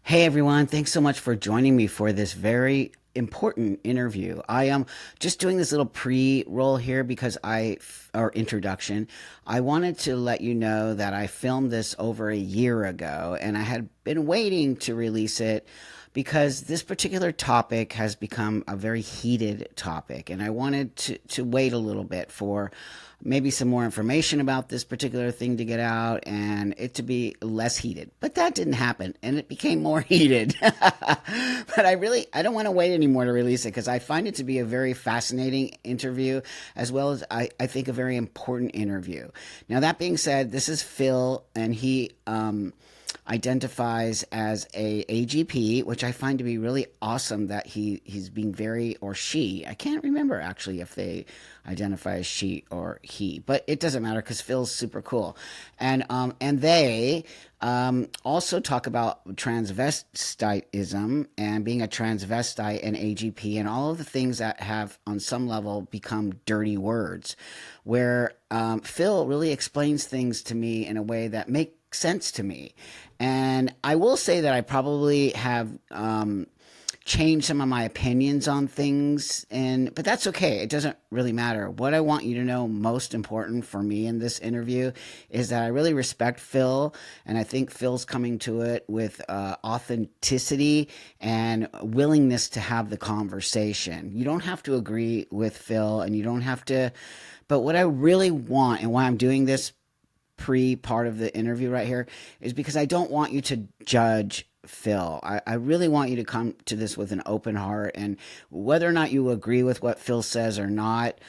Hey everyone, thanks so much for joining me for this very important interview. I am just doing this little pre-roll here or introduction. I wanted to let you know that I filmed this over a year ago and I had been waiting to release it because this particular topic has become a very heated topic, and I wanted to wait a little bit for maybe some more information about this particular thing to get out and it to be less heated. But that didn't happen and it became more heated. But I don't want to wait anymore to release it because I find it to be a very fascinating interview as well as I think a very important interview. Now, that being said, this is Phil and he identifies as a AGP, which I find to be really awesome that he's being very, or she, I can't remember actually if they identify as she or he, but it doesn't matter because Phil's super cool. And they also talk about transvestitism and being a transvestite and AGP and all of the things that have on some level become dirty words, where Phil really explains things to me in a way that make sense to me. And I will say that I probably have changed some of my opinions on things, but that's okay. It doesn't really matter. What I want you to know, most important for me in this interview, is that I really respect Phil, and I think Phil's coming to it with authenticity and willingness to have the conversation. You don't have to agree with Phil, and you don't have to. But what I really want, and why I'm doing this part of the interview right here, is because I don't want you to judge Phil. I really want you to come to this with an open heart, and whether or not you agree with what Phil says or not,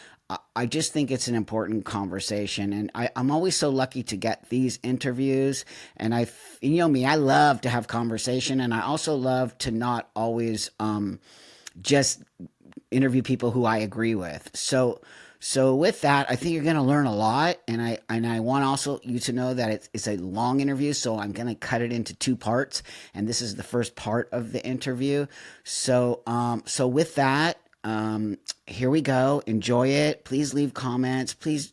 I just think it's an important conversation. And I'm always so lucky to get these interviews, and you know me, I love to have conversation, and I also love to not always just interview people who I agree with. So with that, I think you're going to learn a lot, and I want also you to know that it's a long interview, so I'm going to cut it into two parts, and this is the first part of the interview. So with that, here we go. Enjoy it. Please leave comments. Please,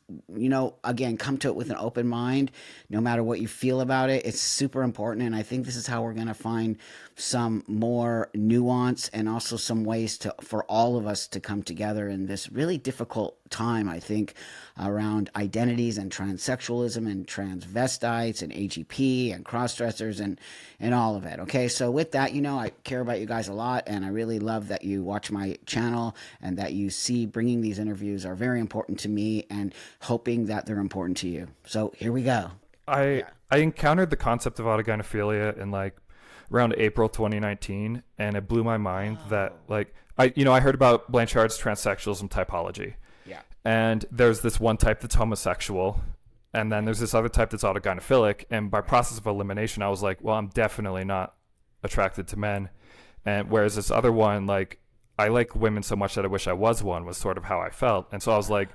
again, come to it with an open mind, no matter what you feel about it. It's super important, and I think this is how we're going to find some more nuance and also some ways for all of us to come together in this really difficult time, I think, around identities and transsexualism and transvestites and AGP and crossdressers and all of it. Okay, so with that, I care about you guys a lot, and I really love that you watch my channel and that you see bringing these interviews are very important to me, and hoping that they're important to you. So here we go. I Yeah. I encountered the concept of autogynephilia in around April 2019, and it blew my mind that Oh, I heard about Blanchard's transsexualism typology, yeah. and there's this one type that's homosexual, and then there's this other type that's autogynephilic, and by Right. process of elimination I was like, well, I'm definitely not attracted to men. And whereas this other one, I like women so much that I wish I was one, was sort of how I felt. And so I was like,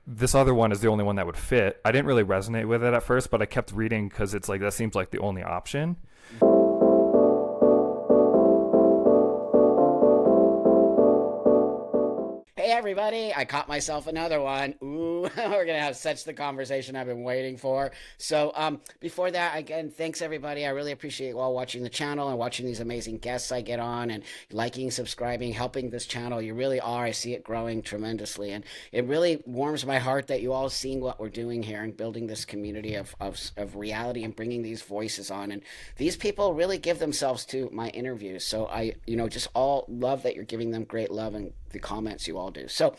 this other one is the only one that would fit. I didn't really resonate with it at first, but I kept reading because it's like that seems like the only option. Hey everybody, I caught myself another one. Ooh, we're gonna have such the conversation I've been waiting for. So before that, again, thanks everybody. I really appreciate you all watching the channel and watching these amazing guests I get on, and liking, subscribing, helping this channel. You really are. I see it growing tremendously, and it really warms my heart that you all seeing what we're doing here and building this community of reality and bringing these voices on. And these people really give themselves to my interviews. So I, just all love that you're giving them great love and the comments you all do. So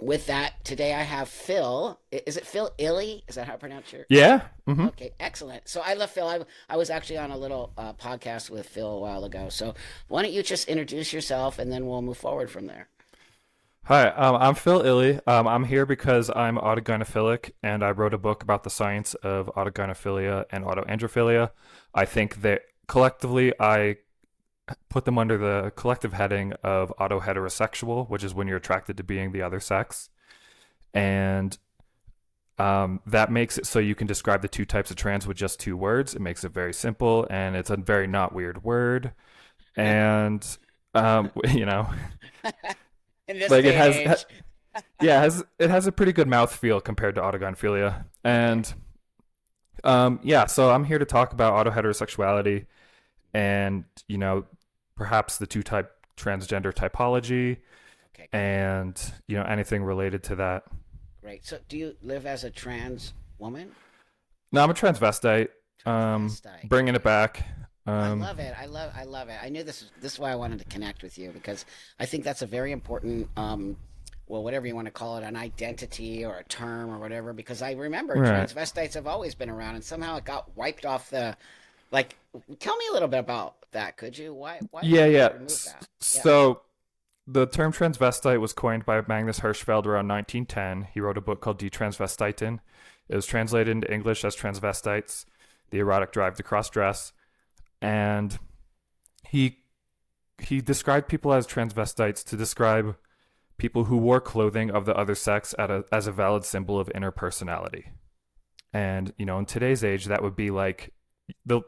with that, today I have Phil. Is it Phil Illy? Is that how I pronounce your? Yeah. Mm-hmm. Okay, excellent. So I love Phil. I was actually on a little podcast with Phil a while ago. So why don't you just introduce yourself and then we'll move forward from there. Hi, I'm Phil Illy. I'm here because I'm autogynephilic, and I wrote a book about the science of autogynephilia and autoandrophilia. I think that collectively I put them under the collective heading of autoheterosexual, which is when you're attracted to being the other sex. And that makes it so you can describe the two types of trans with just two words. It makes it very simple, and it's a very not weird word. And, you know, In this like day and age. it has a pretty good mouthfeel compared to autogynephilia. Okay. And yeah, so I'm here to talk about autoheterosexuality and perhaps the two type transgender typology, Okay, and anything related to that. great. So, do you live as a trans woman? No, I'm a transvestite. Transvestite. Bringing it back. I Um, love it. I love it. I knew this is why I wanted to connect with you because I think that's a very important well, whatever you want to call it, an identity or a term or whatever, because I remember right. transvestites have always been around and somehow it got wiped off the like tell me a little bit about that, could you? Why Yeah, did they yeah. remove that? Yeah. So the term transvestite was coined by Magnus Hirschfeld around 1910. He wrote a book called Die Transvestiten. It was translated into English as transvestites, the erotic drive to cross dress, and he he described people as transvestites to describe people who wore clothing of the other sex as a valid symbol of interpersonality. And in today's age, that would be like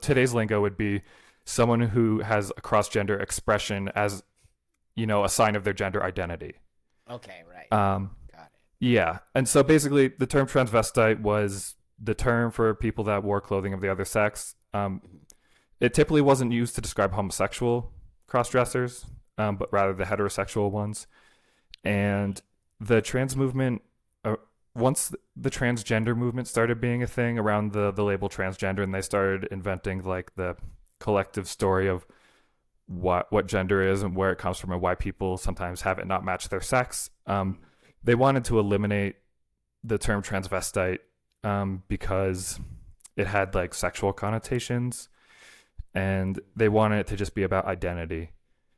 today's lingo would be someone who has a cross gender expression as a sign of their gender identity. Okay, right. Got it. Yeah, and so basically, the term transvestite was the term for people that wore clothing of the other sex. Mhm. It typically wasn't used to describe homosexual cross dressers, but rather the heterosexual ones. And the trans movement, once the transgender movement started being a thing around the label transgender, and they started inventing like the collective story of what gender is and where it comes from and why people sometimes have it not match their sex. They wanted to eliminate the term transvestite because it had like sexual connotations, and they wanted it to just be about identity.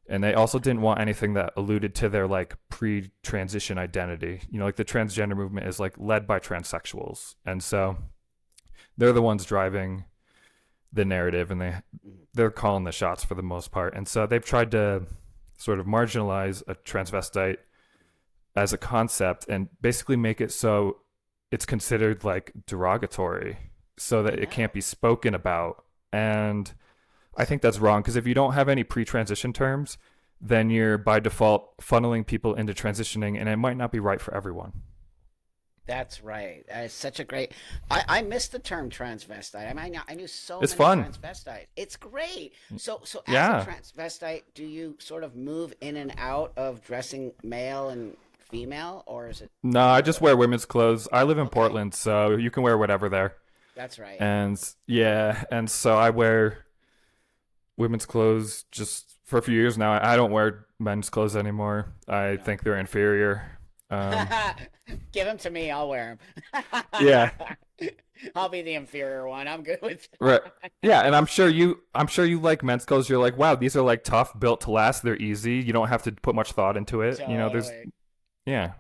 And they also didn't want anything that alluded to their like pre-transition identity. Like the transgender movement is like led by transsexuals, and so they're the ones driving the narrative, and they're calling the shots for the most part. And so they've tried to sort of marginalize a transvestite as a concept and basically make it so it's considered like derogatory, so that it can't No. be spoken about. And I think that's wrong, because if you don't have any pre-transition terms, then you're by default funneling people into transitioning, and it might not be right for everyone. That's right. It's such a great. I missed the term transvestite. I knew so It's many fun. transvestites. It's great. So as a Yeah. transvestite, do you sort of move in and out of dressing male and female, or is it No, I either just or? wear women's clothes. I live in Okay, Portland, so you can wear whatever there. that's right. And yeah, and so I wear women's clothes just for a few years now. I don't wear men's clothes anymore. I No. think they're inferior. Um, Give them to me. I'll wear yeah, them. I'll be the inferior one. I'm good with right. Yeah, and I'm sure you like men's clothes. You're like, wow, these are like tough, built to last. They're easy. You don't have to put much thought into it. There's totally. yeah.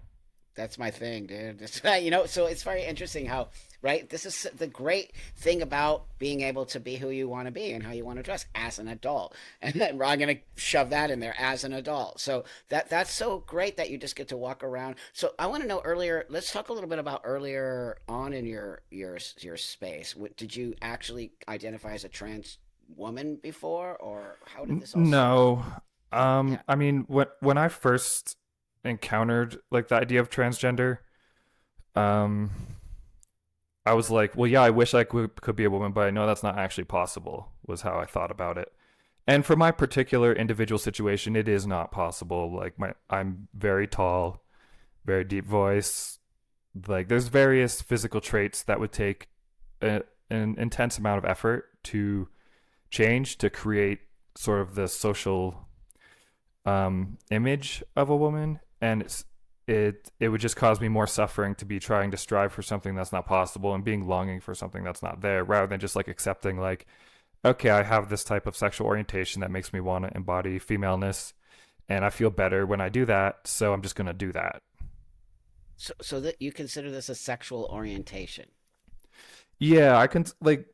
That's my thing, dude. So it's very interesting how, right? This is the great thing about being able to be who you want to be and how you want to dress as an adult. And then I'm going to shove that in there as an adult. So that's so great that you just get to walk around. So I want to know earlier. Let's talk a little bit about earlier on in your space. Did you actually identify as a trans woman before, or how did this all start? No. Yeah. I mean, when I first encountered like the idea of transgender, um, I was like, well, yeah, I wish I could be a woman, but I know that's not actually possible, was how I thought about it. And for my particular individual situation, it is not possible. Like I'm very tall, very deep voice. Like there's various physical traits that would take an intense amount of effort to change to create sort of the social image of a woman, and it would just cause me more suffering to be trying to strive for something that's not possible and being longing for something that's not there, rather than just like accepting like, okay, I have this type of sexual orientation that makes me want to embody femaleness, and I feel better when I do that, so I'm just gonna do that. So that you consider this a sexual orientation. Yeah, I consider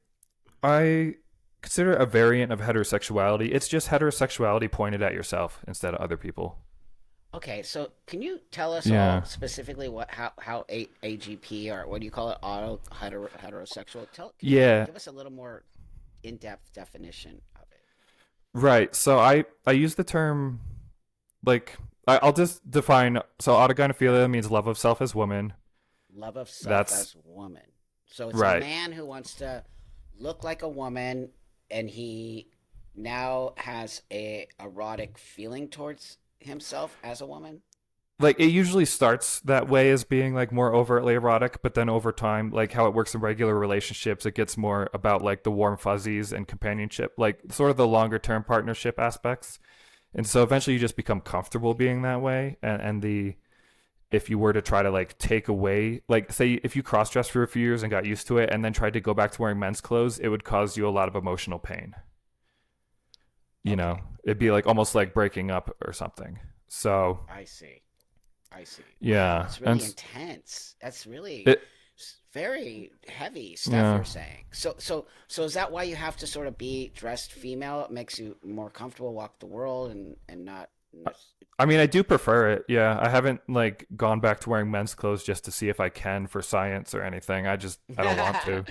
it a variant of heterosexuality. It's just heterosexuality pointed at yourself instead of other people. Okay, so can you tell us all Yeah. specifically what how AGP, or what do you call it, heterosexual? Can you Yeah. give us a little more in-depth definition of it? Right. So I use the term like I'll just define. So autogynephilia means love of self as woman. Love of self That's as woman. So it's a right. man who wants to look like a woman, and he now has a erotic feeling towards himself as a woman? Like it usually starts that way as being like more overtly erotic, but then over time, like how it works in regular relationships, it gets more about like the warm fuzzies and companionship, like sort of the longer term partnership aspects. And so eventually you just become comfortable being that way. And the if you were to try to like take away, like say if you cross dressed for a few years and got used to it and then tried to go back to wearing men's clothes, it would cause you a lot of emotional pain. You know, Okay, it'd be like almost like breaking up or something. So I see. I see. Wow, yeah, that's really and intense. That's really it very heavy stuff yeah. you're saying. So is that why you have to sort of be dressed female? It makes you more comfortable walk the world and not. I mean, I do prefer it. Yeah, I haven't like gone back to wearing men's clothes just to see if I can for science or anything. I don't want to,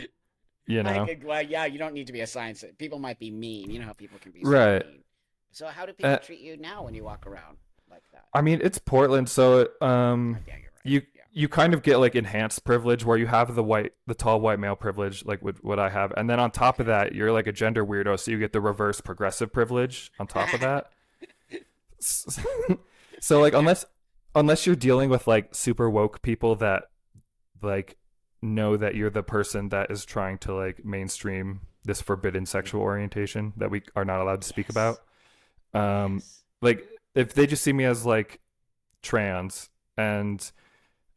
you I know. could, well, yeah, you don't need to be a science. People might be mean. You know how people can be so Right. mean. So how do people Uh, treat you now when you walk around like that? I mean, it's Portland, so Yeah, you're right. you Yeah. you kind of get like enhanced privilege where you have the tall white male privilege like what I have, and then on top of Okay. that, you're like a gender weirdo, so you get the reverse progressive privilege on top of that. So like unless you're dealing with like super woke people that like know that you're the person that is trying to like mainstream this forbidden sexual orientation that we are not allowed to speak about. Yes. Um, Yes. like if they just see me as like trans and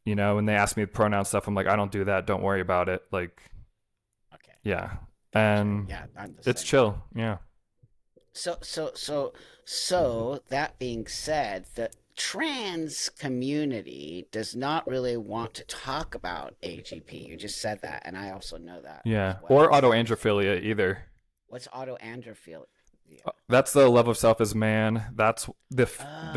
when they ask me the pronoun stuff, I'm like, I don't do that. Don't worry about it. Like, Okay. yeah, Gotcha. and Yeah, I'm the it's same way. chill. Yeah, So, so, so, so that being said, the trans community does not really want to talk about AGP. You just said that, and I also know that as yeah, or well. autoandrophilia either. What's autoandrophilia? That's the love of self as man. That's the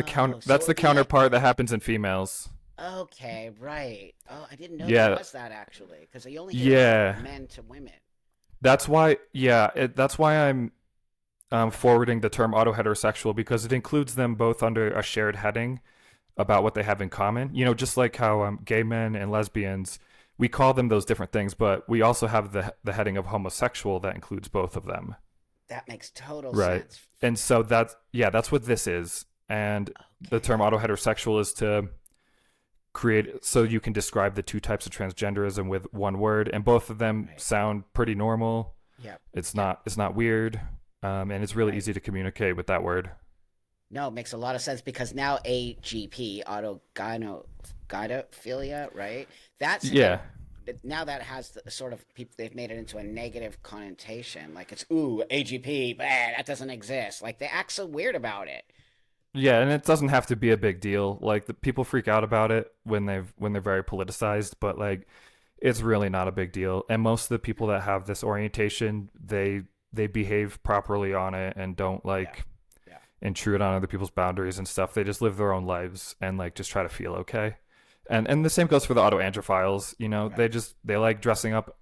counter. Oh, so That's it the would be like, counterpart that happens in females. okay, right. Oh, I didn't know there Yeah, was that actually, because I only hear about yeah. men to women. That's why. Yeah, that's why I'm forwarding the term autoheterosexual because it includes them both under a shared heading about what they have in common. Just like how gay men and lesbians, we call them those different things, but we also have the heading of homosexual that includes both of them. That makes total Right. sense. And so that's what this is. And the term Okay, autoheterosexual is to create so you can describe the two types of transgenderism with one word, and both of them right. sound pretty normal. Yep, It's yep, not weird, and it's really right. easy to communicate with that word. No, it makes a lot of sense because now AGP, autogynephilia, right? That's Yeah, now that has the sort of people they've made it into a negative connotation, like it's ooh AGP, but that doesn't exist. Like they act so weird about it. yeah, and it doesn't have to be a big deal. Like the people freak out about it when they're very politicized, but like it's really not a big deal. And most of the people that have this orientation, they behave properly on it and don't Yeah, like yeah, intrude on other people's boundaries and stuff. They just live their own lives and like just try to feel okay. And the same goes for the autoandrophiles. right. They like dressing up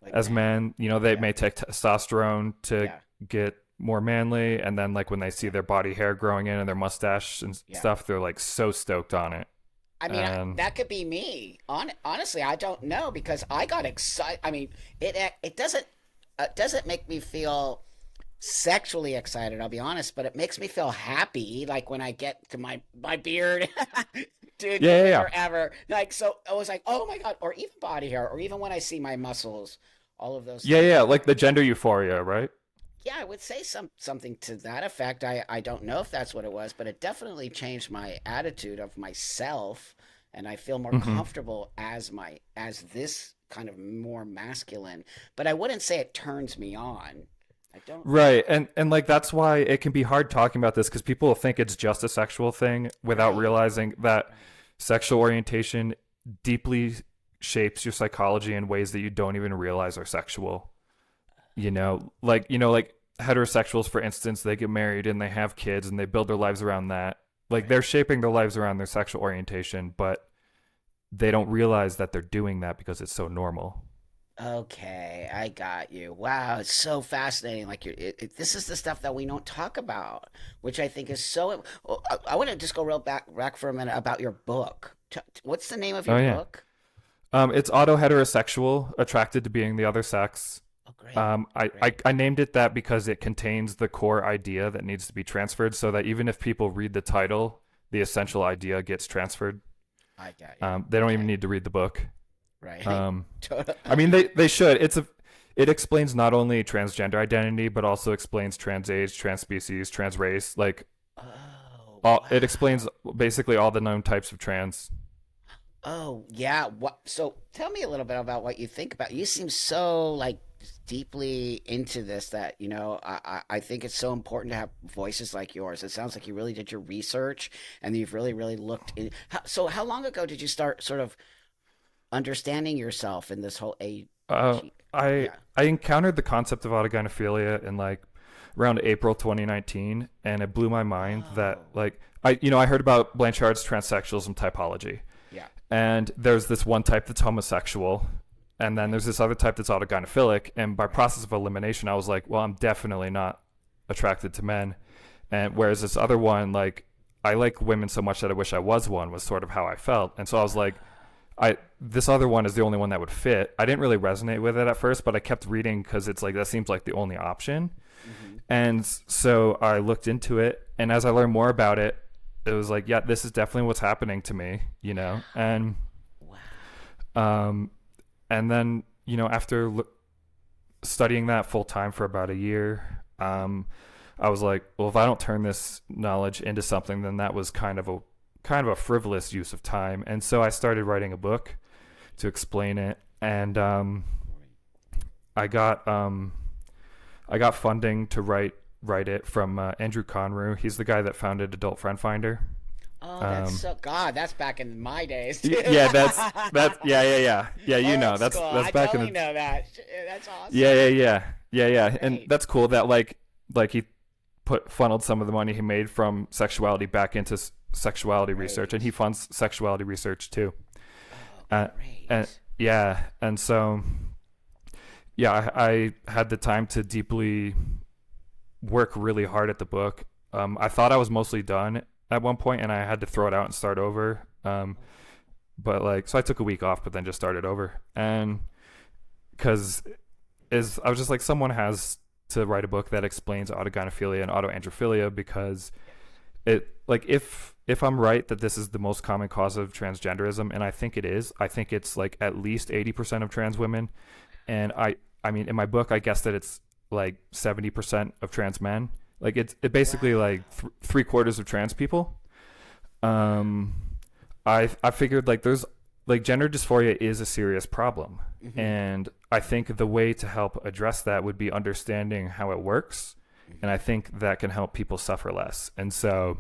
Like as men. men. They Yeah, may take testosterone to yeah, get more manly, and then like when they see yeah, their body hair growing in and their mustache and yeah. stuff, they're like so stoked on it. I mean, And that could be me. Honestly, I don't know because I got excited. I mean, it doesn't make me feel sexually excited. I'll be honest, but it makes me feel happy. Like when I get to my beard, dude, yeah, the yeah, yeah, bigger ever. Like so, I was like, oh my god, or even body hair, or even when I see my muscles, all of those yeah, things. yeah. Like the gender euphoria, right? Yeah, I would say something to that effect. I don't know if that's what it was, but it definitely changed my attitude of myself, and I feel more Hmm. comfortable as this kind of more masculine. But I wouldn't say it turns me on. I don't. Right. And like that's why it can be hard talking about this because people will think it's just a sexual thing without Right, realizing that right. sexual orientation deeply shapes your psychology in ways that you don't even realize are sexual. Like heterosexuals, for instance, they get married and they have kids and they build their lives around that. Like Right. they're shaping their lives around their sexual orientation, but they don't realize that they're doing that because it's so normal. Okay, I got you. Wow, it's so fascinating. Like this is the stuff that we don't talk about, which I think is so. Oh, I want to just go real back for a minute about your book. What's the name of your Oh yeah. book? It's auto heterosexual, attracted to being the other sex. Oh, great. Great. I named it that because it contains the core idea that needs to be transferred, so that even if people read the title, the essential idea gets transferred. I got you. They don't even Okay. need to read the book. Right. Um, Total- I mean, they should. It explains not only transgender identity, but also explains trans age, trans species, trans race. Like, Oh, it explains wow. basically all the known types of trans. Oh, yeah. What? So tell me a little bit about what you think about. You seem so like deeply into this that I think it's so important to have voices like yours. It sounds like you really did your research and you've really looked in. So how long ago did you start sort of understanding yourself in this whole AG? Uh, I Yeah. I encountered the concept of autogynephilia in like around April 2019, and it blew my mind that Oh, like I heard about Blanchard's transsexualism typology, yeah. and there's this one type that's homosexual, and then Right. there's this other type that's autogynephilic, and by Right. process of elimination I was like, well, I'm definitely not attracted to men. And whereas this other one, like, I like women so much that I wish I was one, was sort of how I felt. And so I was like, I this other one is the only one that would fit. I didn't really resonate with it at first, but I kept reading because it's like that seems like the only option. Hmm. And so I looked into it, and as I learned more about it, it was like, yeah, this is definitely what's happening to me, Wow. um, and then after studying that full time for about a year, I was like, well, if I don't turn this knowledge into something, then that was kind of a frivolous use of time. And so I started writing a book to explain it, and I got I got funding to write it from Andrew Conru. He's the guy that founded Adult Friend Finder. Oh, that's Um, so God. That's back in my days too. yeah, that's yeah. Old That's school. that's I back in totally the know that. That's yeah, awesome. and Great. that's cool that like he put funneled some of the money he made from sexuality back into sexuality research, and he Great. funds sexuality research too. Oh, Uh, and great. yeah, and so yeah, I had the time to deeply work really hard at the book. I thought I was mostly done at one point, and I had to throw it out and start over. But like, so I took a week off, but then just started over, and because is I was just like, someone has to write a book that explains autogynephilia and autoandrophilia, because it like if I'm right that this is the most common cause of transgenderism, and I think it is. I think it's like at least 80% of trans women, and I mean in my book I guess that it's like 70% of trans men. Like it basically Wow. like three quarters of trans people. Um, I figured like there's like gender dysphoria is a serious problem, Hmm. and I think the way to help address that would be understanding how it works, and Hmm. I think that can help people suffer less. And so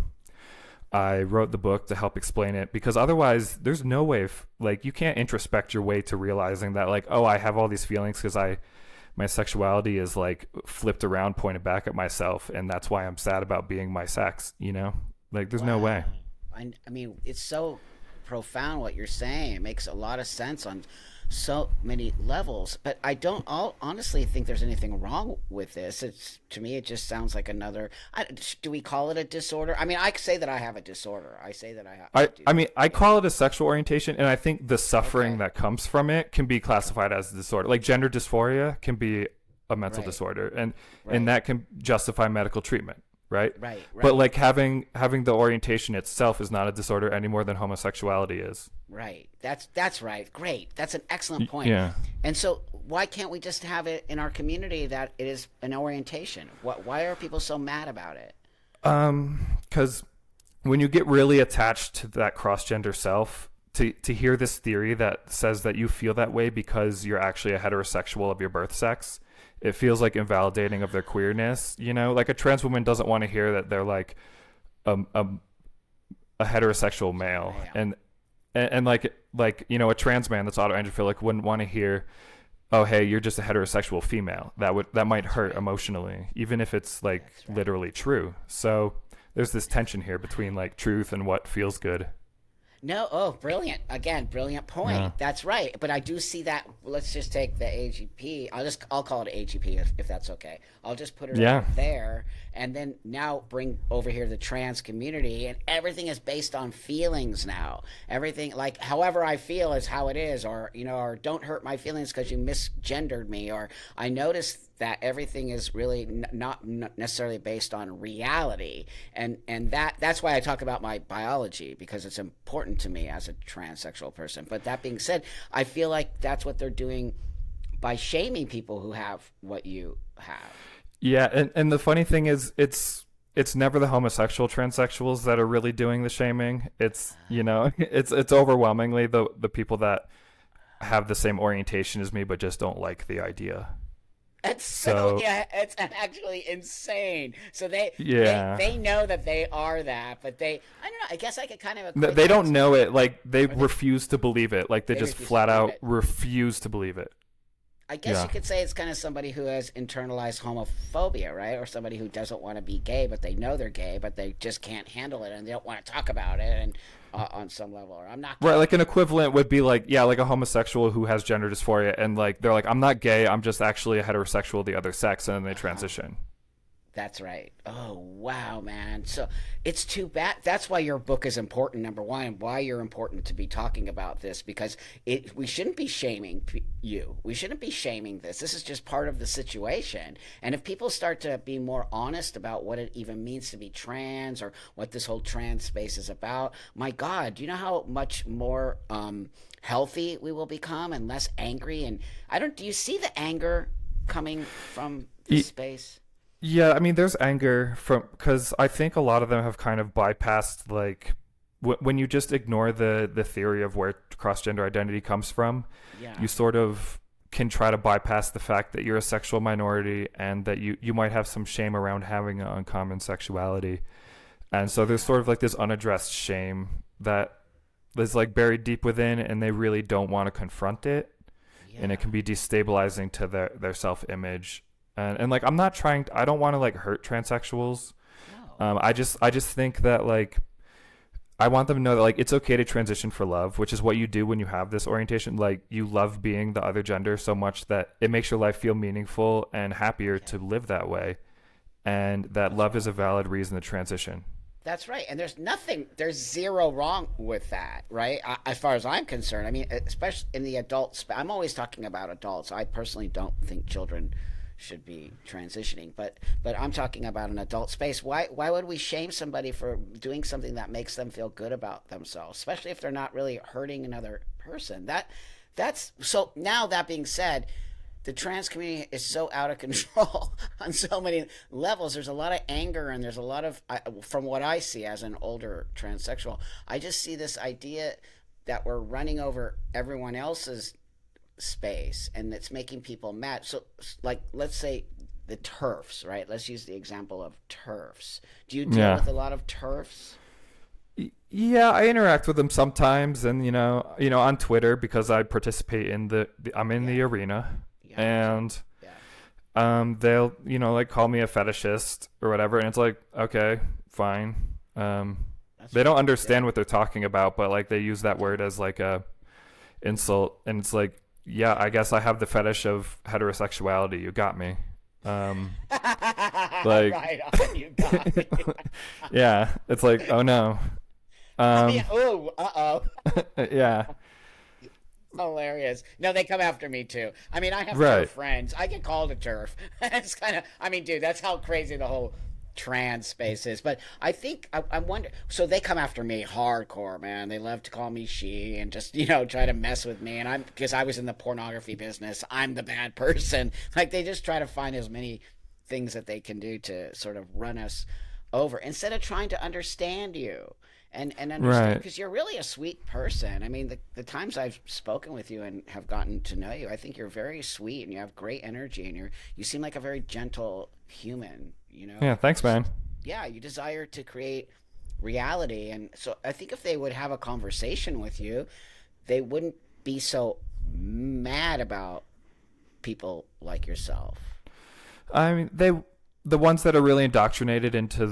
I wrote the book to help explain it, because otherwise there's no way like you can't introspect your way to realizing that like, oh, I have all these feelings because I my sexuality is like flipped around, pointed back at myself, and that's why I'm sad about being my sex. Like there's no way. Wow. I mean, it's so profound what you're saying. It makes a lot of sense on so many levels. But I don't all honestly think there's anything wrong with this. It's to me, it just sounds like another. Do we call it a disorder? I mean, I say that I have a disorder. I say that I I, do. I mean, I Yeah. call it a sexual orientation, and I think the suffering Okay. that comes from it can be Okay. classified as a disorder. Like gender dysphoria can be a mental Right. disorder, and Right. that can justify medical treatment, right? Right. But Right. like having the orientation itself is not a disorder any more than homosexuality is. Right. That's right. Great. That's an excellent point. Yeah. And so, why can't we just have it in our community that it is an orientation? Why are people so mad about it? Because when you get really attached to that cross gender self, to hear this theory that says that you feel that way because you're actually a heterosexual of your birth sex, it feels like invalidating of their queerness. Like a trans woman doesn't want to hear that they're like um, um, a heterosexual male, Male. and a trans man that's autoandrophilic wouldn't want to hear, oh hey, you're just a heterosexual female. That might That's hurt right. emotionally, even if it's like That's right. literally true. So there's this tension here between Right. like truth and what feels good. No, oh, brilliant. Again, brilliant Yeah. point. That's right. But I do see that. Let's just take the AGP. I'll call it AGP if that's okay. I'll just put it over Yeah. there and then now bring over here the trans community, and everything is based on feelings now. Everything, like, however I feel is how it is, or or don't hurt my feelings because you misgendered me, or I noticed that everything is really not necessarily based on reality, and that's why I talk about my biology, because it's important to me as a transsexual person. But that being said, I feel like that's what they're doing by shaming people who have what you have. Yeah, and the funny thing is it's never the homosexual transsexuals that are really doing the shaming. It's, it's overwhelmingly the people that have the same orientation as me but just don't like the idea. It's so, So, yeah, it's actually insane. So yeah. they know that they are that, but I don't know. I guess I could kind of equate They that don't to, know it, like they or they refuse to believe it. Like they they just refuse to flat believe out it. refuse to believe it. I guess Yeah. you could say it's kind of somebody who has internalized homophobia, right? Or somebody who doesn't want to be gay, but they know they're gay, but they just can't handle it and they don't want to talk about it, and on some level, or I'm not Right, gay. like an equivalent would be like, yeah, like a homosexual who has gender dysphoria and like they're like, I'm not gay, I'm just actually a heterosexual of the other sex, and then they Uh-huh. transition. That's right. Oh, wow, man. So it's too bad. That's why your book is important, number one, and why you're important to be talking about this, because we shouldn't be shaming you. We shouldn't be shaming this. This is just part of the situation. And if people start to be more honest about what it even means to be trans, or what this whole trans space is about, my God, do you know how much more healthy we will become and less angry? And do you see the anger coming from this Y- space? Yeah, I mean, there's anger from because I think a lot of them have kind of bypassed like when you just ignore the theory of where cross gender identity comes from, Yeah. you sort of can try to bypass the fact that you're a sexual minority and that you might have some shame around having an uncommon sexuality. And so there's sort of like this unaddressed shame that is like buried deep within, and they really don't want to confront it, and it Yeah. can be destabilizing to their self image. And like I'm not trying I don't want to like hurt transsexuals. No. I just think that like I want them to know that like it's okay to transition for love, which is what you do when you have this orientation. Like you love being the other gender so much that it makes your life feel meaningful and happier Okay. to live that way, and that That's love is right. a valid reason to transition. That's right. And there's zero wrong with that, right? As far as I'm concerned. I mean, especially in the I'm always talking about adults. I personally don't think children should be transitioning, but I'm talking about an adult space. Why would we shame somebody for doing something that makes them feel good about themselves, especially if they're not really hurting another person? That's so. Now that being said, the trans community is so out of control on so many levels. There's a lot of anger, and there's a lot of, from what I see as an older transsexual, I just see this idea that we're running over everyone else's space, and it's making people mad. So, like, let's say the turfs, right? Let's use the example of turfs. Do you deal Yeah. with a lot of turfs? Yeah, I interact with them sometimes, and on Twitter because I participate in I'm in Yeah, the arena, yeah, me too. and Yeah, they'll like call me a fetishist or whatever, and it's like okay, fine. that's They don't fine. Yeah, understand what they're talking about, but like they use that word as like a insult, and it's like, yeah, I guess I have the fetish of heterosexuality. You got me. Um, like, right on. You got me. yeah, it's like, oh no. I mean, Um, oh, uh-oh. yeah, Hilarious. No, they come after me too. I mean, I have turf right. friends. I get called a turf. It's kind of, I mean, dude, that's how crazy the whole trans space is. But I think, I wonder, so they come after me hardcore, man. They love to call me she and just, try to mess with me. And because I was in the pornography business, I'm the bad person. Like, they just try to find as many things that they can do to sort of run us over instead of trying to understand you, and understand, Right. because you're really a sweet person. I mean, the times I've spoken with you and have gotten to know you, I think you're very sweet and you have great energy, and you seem like a very gentle human. Yeah, thanks, man. Yeah, you desire to create reality, and so I think if they would have a conversation with you, they wouldn't be so mad about people like yourself. I mean, the ones that are really indoctrinated into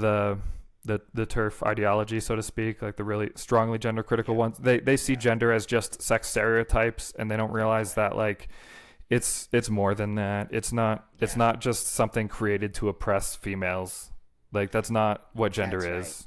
the turf ideology, so to speak, like the really strongly gender critical ones. They see gender as just sex stereotypes, and they don't realize that like it's more than that. It's not just something created to oppress females. Like that's not what gender That's right. is.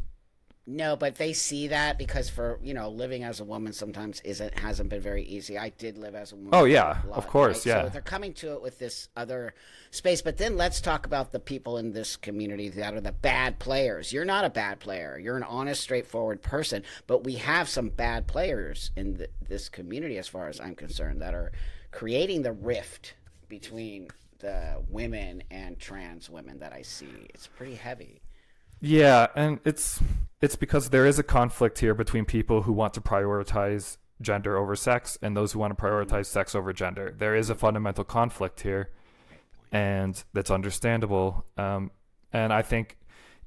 No, but they see that because for, living as a woman sometimes hasn't been very easy. I did live as a woman Oh for yeah, a of lot, right? course, So yeah. they're coming to it with this other space. But then let's talk about the people in this community that are the bad players. You're not a bad player. You're an honest, straightforward person. But we have some bad players in this community, as far as I'm concerned, that are creating the rift between the women and trans women that I see. It's pretty heavy. Yeah, and it's because there is a conflict here between people who want to prioritize gender over sex and those who want to Mm, prioritize sex over gender. There is a fundamental conflict here, great point. and that's understandable. And I think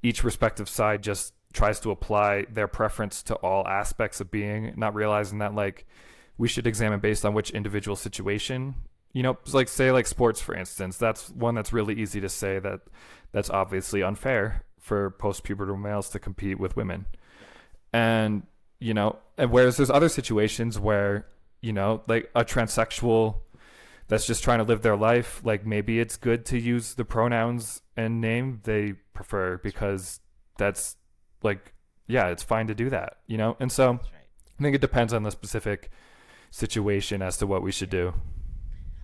each respective side just tries to apply their preference to all aspects of being, not realizing that like we should examine based on which individual situation. Like say like sports for instance. That's one that's really easy to say that's obviously unfair for post-pubertal males to compete with women. And and whereas there's other situations where like a transsexual that's just trying to live their life, like maybe it's good to use the pronouns and name they prefer because that's like yeah, it's fine to do that, and so That's right. I think it depends on the specific situation as to what we should do.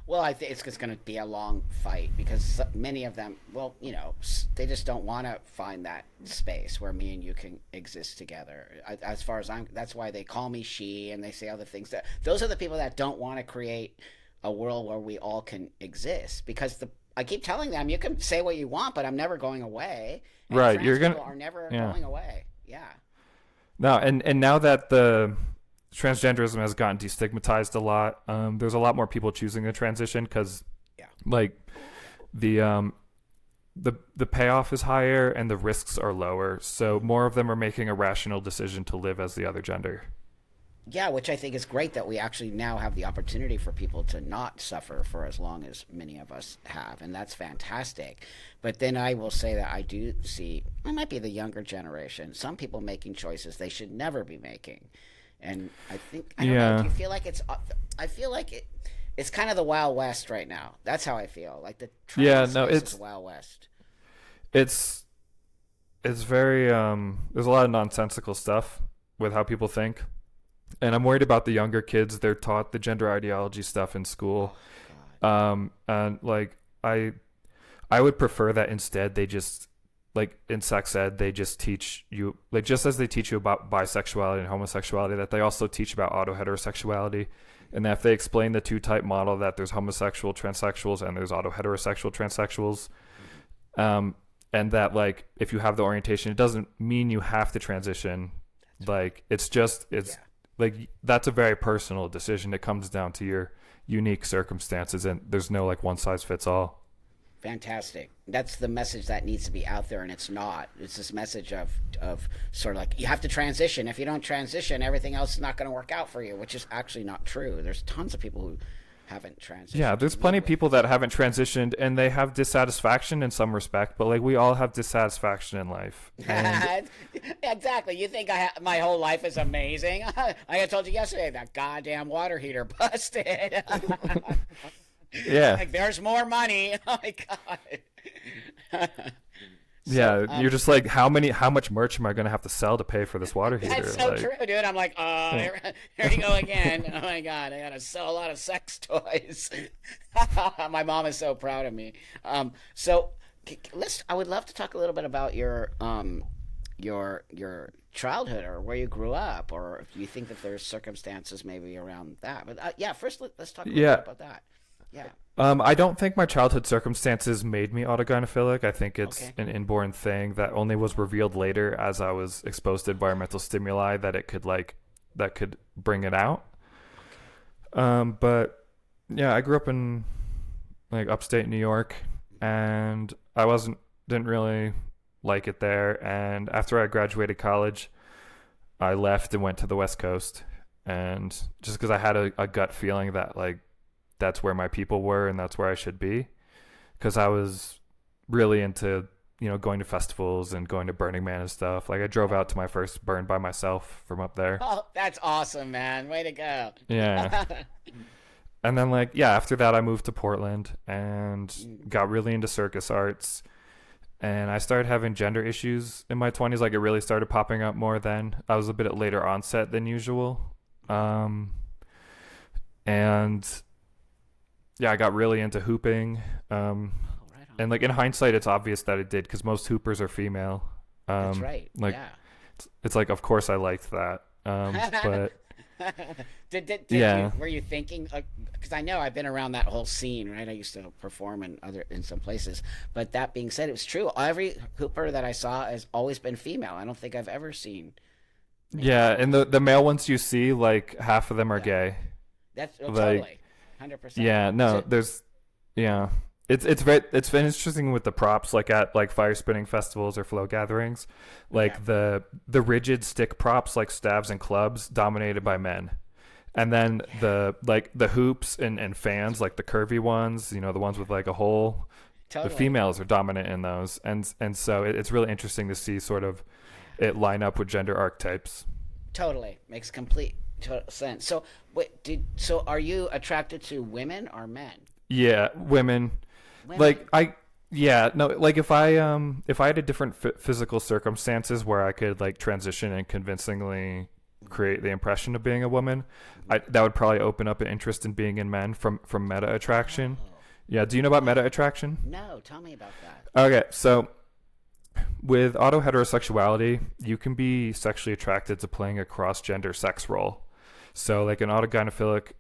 Well, I think it's just going to be a long fight because many of them, well, they just don't want to find that space where me and you can exist together. As far as that's why they call me she and they say other things. That those are the people that don't want to create a world where we all can exist. Because I keep telling them, you can say what you want, but I'm never going away, and Right, trans you're gonna people are never yeah. going away. Yeah, No, and now that the transgenderism has gotten destigmatized a lot, there's a lot more people choosing to transition because yeah. like the the payoff is higher and the risks are lower, so more of them are making a rational decision to live as the other gender. Yeah, which I think is great that we actually now have the opportunity for people to not suffer for as long as many of us have, and that's fantastic. But then I will say that I do see it might be the younger generation, some people making choices they should never be making, and I think I don't know. Do Yeah, you feel like it's? I feel like it's kind of the Wild West right now. That's how I feel. Like the yeah, trans no, space is the Wild West. it's it's very there's a lot of nonsensical stuff with how people think, and I'm worried about the younger kids. They're taught the gender ideology stuff in school, Oh God. and like I would prefer that instead they just like in sex ed they just teach you like just as they teach you about bisexuality and homosexuality that they also teach about autoheterosexuality, and that if they explain the two type model that there's homosexual transsexuals and there's autoheterosexual transsexuals, Mm-hmm. um, and that like if you have the orientation it doesn't mean you have to transition, That's right. like it's Yeah. like that's a very personal decision. It comes down to your unique circumstances and there's no like one size fits all. Fantastic. That's the message that needs to be out there, and it's not. It's this message of sort of like you have to transition. If you don't transition, everything else is not going to work out for you, which is actually not true. There's tons of people who haven't Yeah, transitioned to there's me plenty of with. people that haven't transitioned and they have dissatisfaction in some respect, but like we all have dissatisfaction in life. And Exactly. You think my whole life is amazing? I told you yesterday that goddamn water heater busted. yeah, Like there's more money. Oh my god. So yeah, you're just like how much merch am I going to have to sell to pay for this water heater? that's so Like true, dude. I'm like, yeah. here you go again. Oh my god, I gotta sell a lot of sex toys. My mom is so proud of me. So let's. I would love to talk a little bit about your childhood or where you grew up, or if you think that there's circumstances maybe around that. But yeah, first let's talk a little bit Yeah. about that. Yeah. I don't think my childhood circumstances made me autogynephilic. I think it's Okay. an inborn thing that only was revealed later as I was exposed to environmental stimuli that it could like that could bring it out. Okay. But yeah, I grew up in like upstate New York, and I wasn't didn't really like it there. And after I graduated college, I left and went to the West Coast, and just because I had a gut feeling that like that's where my people were and that's where I should be, because I was really into going to festivals and going to Burning Man and stuff. Like I drove out to my first burn by myself from up there. Oh, that's awesome, man. Way to go. Yeah. And then like yeah, after that I moved to Portland and got really into circus arts. And I started having gender issues in my 20s. Like it really started popping up more then. I was a bit later onset than usual. And yeah, I got really into hooping. Right on. And like in hindsight, it's obvious that it did because most hoopers are female. That's right. Like Yeah. it's like, of course I liked that. But Did yeah, were you thinking? Because I know I've been around that whole scene, right? I used to perform in some places. But that being said, it was true. Every hooper that I saw has always been female. I don't think I've ever seen yeah, male. and the male ones you see, like half of them are Yeah, gay. that's Like totally, 100%. yeah, So no, there's yeah. It's been interesting with the props like at like fire spinning festivals or flow gatherings, yeah, like the rigid stick props like staves and clubs dominated by men. And then yeah, the hoops and fans like the curvy ones, the ones with like a hole, the totally. females are dominant in those. And so it's really interesting to see sort of Yeah, it line up with gender archetypes. totally makes complete total sense. So so are you attracted to women or men? Yeah, women. Like Women. I yeah, no, like if I had a different physical circumstances where I could like transition and convincingly create the impression of being a woman, that would probably open up an interest in being in men from meta attraction. Oh, Yeah, do you know about meta wow. attraction? No, tell me about that. Okay, so with autoheterosexuality, you can be sexually attracted to playing a cross-gender sex role. So like an autogynephilic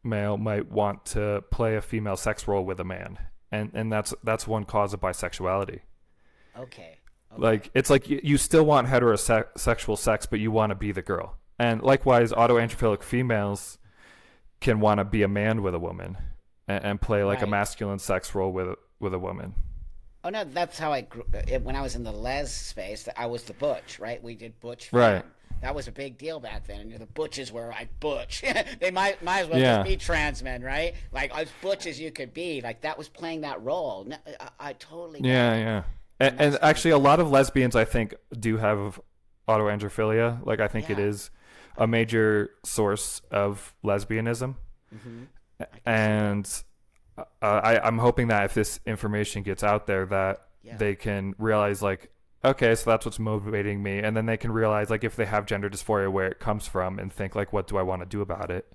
male might want to play a female sex role with a man. And that's one cause of bisexuality. Okay. Okay. Like it's like you still want heterosexual sex, but you want to be the girl. And likewise, autoandrophilic females can want to be a man with a woman and play like a Right. masculine sex role with a woman. Oh no, that's how I grew. When I was in the les space, I was the butch, right? We did butch Right. femme. That was a big deal back then. And the butches were like butch. They might as well just Yeah. be trans men, right? Like as butch as you could be. Like that was playing that role. No, I totally get Yeah, it. yeah. The And actually, a masculinity. lot of lesbians, I think, do have autoandrophilia. Like, I think it Yeah, is a major source of lesbianism. I can see that. And I'm hoping that if this information gets out there, that Yeah. they can realize, like, okay, so that's what's motivating me. And then they can realize, like, if they have gender dysphoria, where it comes from, and think, like, what do I want to do about it?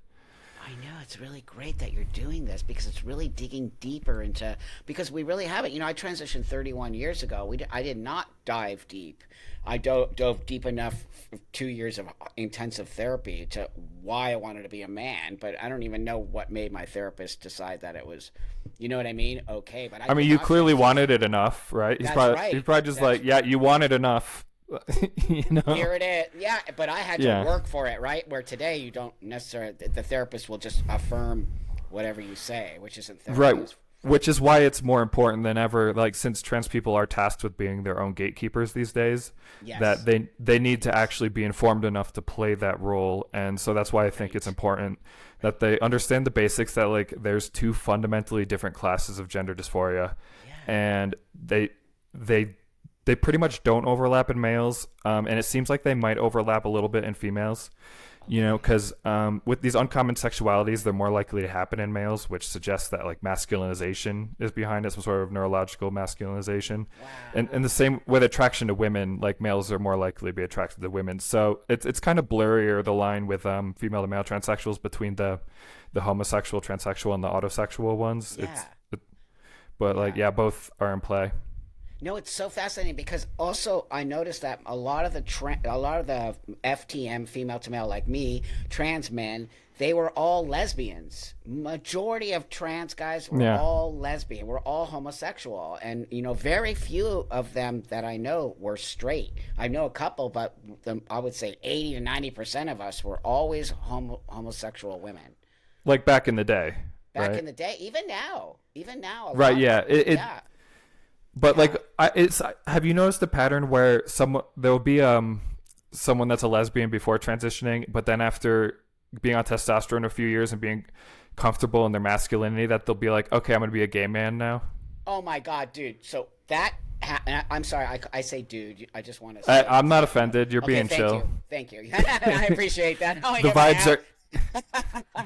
I know it's really great that you're doing this because it's really digging deeper into because we really haven't. I transitioned 31 years ago. I did not dive deep. I dove deep enough 2 years of intensive therapy to why I wanted to be a man, but I don't even know what made my therapist decide that it was, you know what I mean? Okay, but I I mean, did you not clearly transition. wanted it enough, right? That's He's right. probably just That's like, yeah, you wanted enough, you know? Here it is. Yeah, but I had to Yeah. work for it, right? Where today you don't necessarily, the therapist will just affirm whatever you say, which isn't Right. therapy. It's Which is why it's more important than ever, like since trans people are tasked with being their own gatekeepers these days, that yes, they need to actually be informed enough to play that role. And so that's why I think it's right, important that they understand the basics that like there's two fundamentally different classes of gender dysphoria, yeah, and they they pretty much don't overlap in males, and it seems like they might overlap a little bit in females. okay, Because with these uncommon sexualities, they're more likely to happen in males, which suggests that like masculinization is behind it, some sort of neurological masculinization. And the wow, same with attraction to women, like males are more likely to be attracted to women. So it's kind of blurrier the line with female to male transsexuals between the homosexual, transsexual, and the autosexual ones. yeah, But like yeah. yeah, both are in play. No, it's so fascinating because also I noticed that a lot of the FTM female to male like me trans men they were all lesbians. Majority of trans guys were Yeah. all lesbian. We're all homosexual, and very few of them that I know were straight. I know a couple, but I would say 80 to 90% of us were always homosexual women. Like back in the day, Back right? in the day, even now, a Right. lot. Yeah. Yeah, But yeah. like, have you noticed the pattern where there will be someone that's a lesbian before transitioning, but then after being on testosterone a few years and being comfortable in their masculinity, that they'll be like, okay, I'm gonna be a gay man now. Oh my God, dude. So that I'm sorry, I say dude. I just want to say I'm not offended. You're okay. being chill. Thank you. I appreciate that. Oh, I The get my vibes hat. are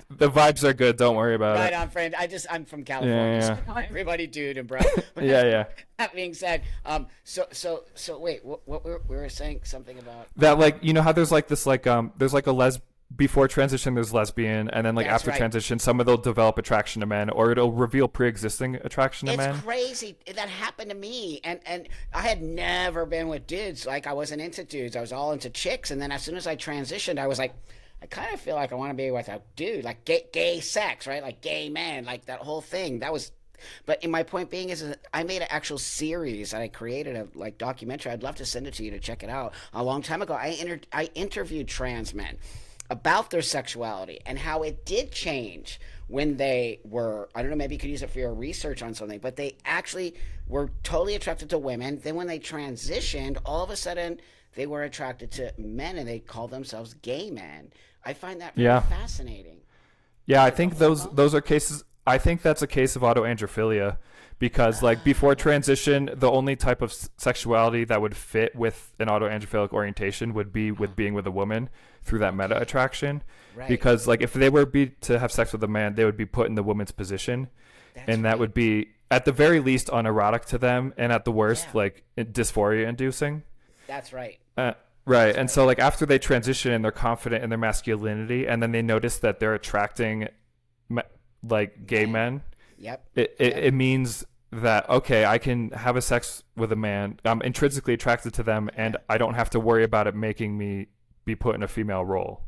the vibes are good. Don't worry about Right it. on, friend. I'm from California, so Yeah, everybody dude and bro. yeah, yeah, yeah. That being said, so wait, we were saying something about That like how there's like this there's like a before transition there's lesbian, and then like that's after right. transition some of they'll develop attraction to men, or it'll reveal pre-existing attraction to It's men. crazy. That happened to me, and I had never been with dudes. Like I wasn't into dudes. I was all into chicks, and then as soon as I transitioned, I was like, I kind of feel like I want to be with a dude, like gay sex, right? Like gay men, like that whole thing. That was, but in my point being is that I made an actual series and I created a like documentary. I'd love to send it to you to check it out. A long time ago, I interviewed trans men about their sexuality and how it did change when they were, I don't know, maybe you could use it for your research on something, but they actually were totally attracted to women. Then when they transitioned, all of a sudden they were attracted to men and they call themselves gay men. I find that very Yeah, fascinating. yeah. Is I it think also? those are cases. I think that's a case of autoandrophilia, because like before transition, the only type of sexuality that would fit with an autoandrophilic orientation would be with being with a woman through that meta Okay. attraction. Right. Because like if they were be to have sex with a man, they would be put in the woman's position, That's and that right. would be at the very least unerotic to them, and at the worst Yeah. like dysphoria inducing. That's right. Uh, right. That's And right. so like after they transition and they're confident in their masculinity, and then they notice that they're attracting ma- like gay Men. men, Yep. it Yep. means that okay, I can have a sex with a man, I'm intrinsically attracted to them, and Yeah. I don't have to worry about it making me be put in a female role.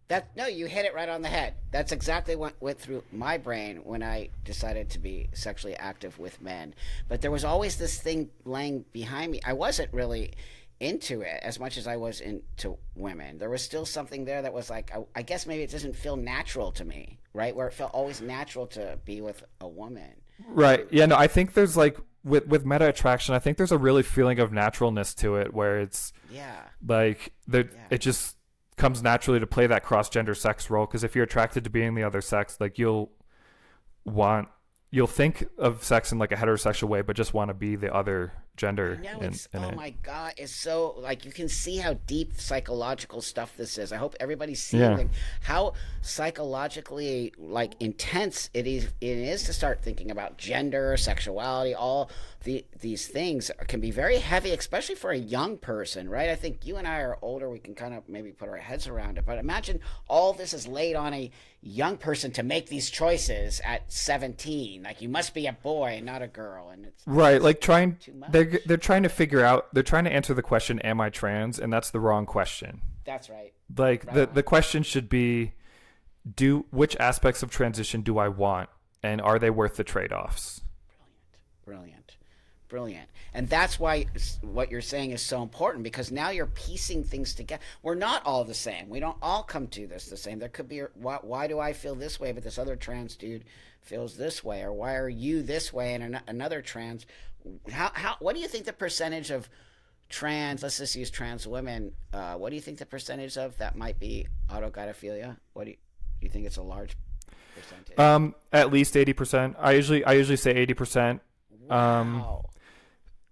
That no, you hit it right on the head. That's exactly what went through my brain when I decided to be sexually active with men. But there was always this thing laying behind me. I wasn't really into it as much as I was into women. There was still something there that was like, I guess maybe it doesn't feel natural to me, right? Where it felt always natural to be with a woman. Right. Yeah, no, I think there's like with meta attraction, I think there's a really feeling of naturalness to it, where it's Yeah, like there yeah, it just comes naturally to play that cross gender sex role, because if you're attracted to being the other sex, like want you'll think of sex in like a heterosexual way, but just want to be the other I gender know in it's in oh it. my god, it's so like you can see how deep psychological stuff this is. I hope everybody's seeing Yeah. like how psychologically like intense it is to start thinking about gender, sexuality, all these things can be very heavy, especially for a young person, right? I think you and I are older, we can kind of maybe put our heads around it, but imagine all this is laid on a young person to make these choices at 17. Like you must be a boy and not a girl, and Right, it's like trying too they're much. trying to figure out, they're trying to answer the question, am I trans? And that's the wrong question. That's right. Like Right the on. question should be, do which aspects of transition do I want, and are they worth the trade-offs? Brilliant. Brilliant. And that's why what you're saying is so important because now you're piecing things together. We're not all the same. We don't all come to this the same. There could be, why do I feel this way, but this other trans dude feels this way? Or why are you this way and another trans? What do you think the percentage of trans, let's just use trans women, what do you think the percentage of that might be autogynephilia? Do you think it's a large percentage? At least 80%. I usually say 80%. Um, Wow.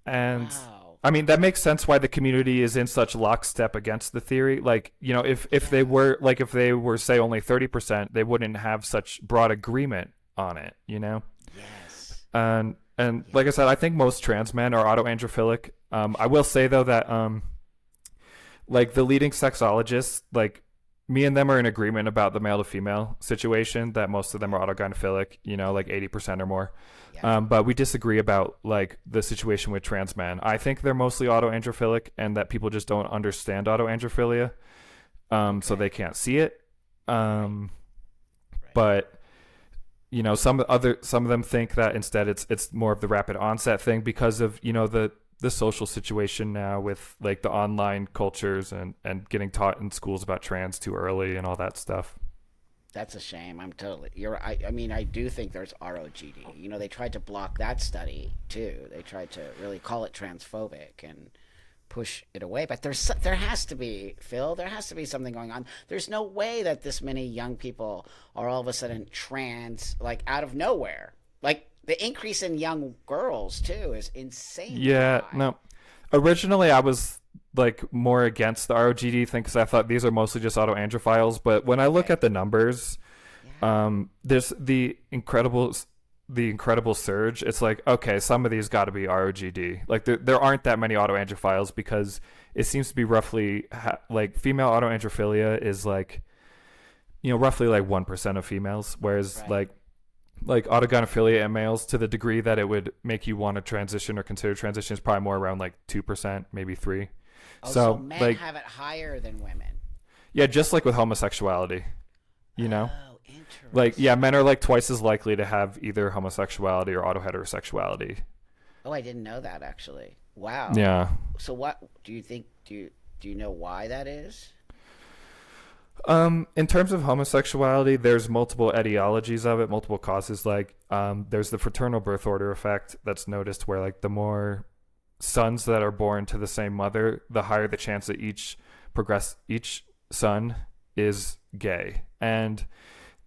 and Wow. I mean that makes sense why the community is in such lockstep against the theory. Like, if they Yeah. were like if they were say only 30%, they wouldn't have such broad agreement on it. Yes. And like I Yes. said, I think most trans men are autoandrophilic. I will say though that like the leading sexologists, like me and them are in agreement about the male to female situation, that most of them are autogynephilic, like 80% or more. Yeah. But we disagree about like the situation with trans men. I think they're mostly autoandrophilic, and that people just don't understand autoandrophilia, so Okay. they can't see it. Right. Um, Right. but some of them think that instead it's more of the rapid onset thing, because of the social situation now with like the online cultures, and getting taught in schools about trans too early and all that stuff. That's a shame. I'm totally. You're. I mean, I do think there's ROGD. They tried to block that study too. They tried to really call it transphobic and push it away. But there has to be, Phil. There has to be something going on. There's no way that this many young people are all of a sudden trans, like out of nowhere. Like The increase in young girls too is insanely Yeah, high. no. Originally, I was like more against the ROGD thing because I thought these are mostly just autoandrophiles. But when I look Okay. at the numbers, Yeah. there's the incredible surge. It's like, okay, some of these got to be ROGD. Like there aren't that many autoandrophiles because it seems to be roughly like female autoandrophilia is like roughly like 1% of females, whereas Right. like autogynephilia in males to the degree that it would make you want to transition or consider transition is probably more around like 2%, maybe 3. Oh, so So men like have it higher than women. yeah, just like with homosexuality, you know? Oh, Like yeah, men are interesting. like twice as likely to have either homosexuality or autoheterosexuality. Oh, I didn't know that actually. Wow. Yeah. So what do you think? Do you know why that is? In terms of homosexuality, there's multiple etiologies of it, multiple causes. Like, there's the fraternal birth order effect that's noticed, where like the more sons that are born to the same mother, the higher the chance that each son is gay. And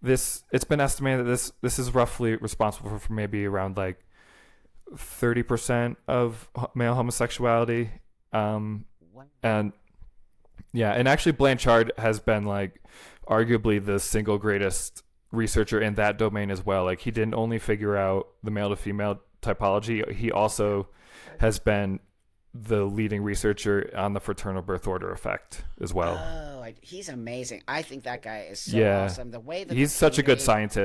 it's been estimated that this is roughly responsible for maybe around like 30% of male homosexuality. What? And yeah, and actually Blanchard has been like arguably the single greatest researcher in that domain as well. Like he didn't only figure out the male to female typology, he also has been the leading researcher on the fraternal birth order effect as well. Oh, he's amazing. I think that guy is so Yeah. awesome. The way that the He's such a good community,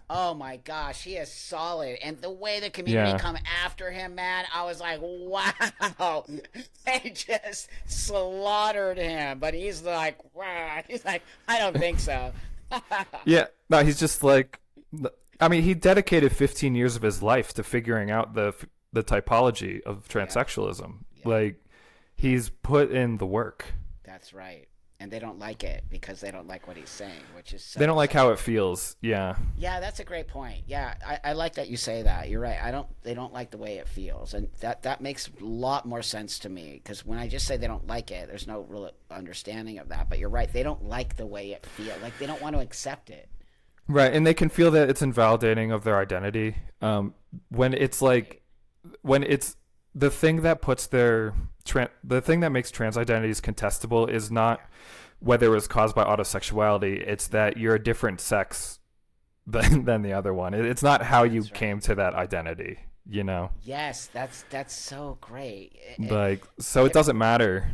oh oh my gosh, he is solid. And the way the community Yeah. come after him, man, I was like, wow. They just slaughtered him. But he's like, wow. He's like, I don't think so. Yeah. No, he's just like I mean, he dedicated 15 years of his life to figuring out the typology of Yeah, transsexualism. yeah, Like he's put in the work. that's right. And they don't like it because they don't like what he's saying, which is They so don't like sad. how it feels. Yeah. Yeah, that's a great point. Yeah, I like that you say that. You're right. I don't. They don't like the way it feels, and that makes a lot more sense to me. Because when I just say they don't like it, there's no real understanding of that. But you're right. They don't like the way it feels. Like they don't want to accept it. Right. And they can feel that it's invalidating of their identity. When it's Right. like, when it's the thing that puts the thing that makes trans identities contestable is not Yeah. whether it was caused by autosexuality, it's that you're a different sex than the other one. It's not how you That's right. came to that identity, you know? Yes, that's so great. Like, so it It, doesn't matter.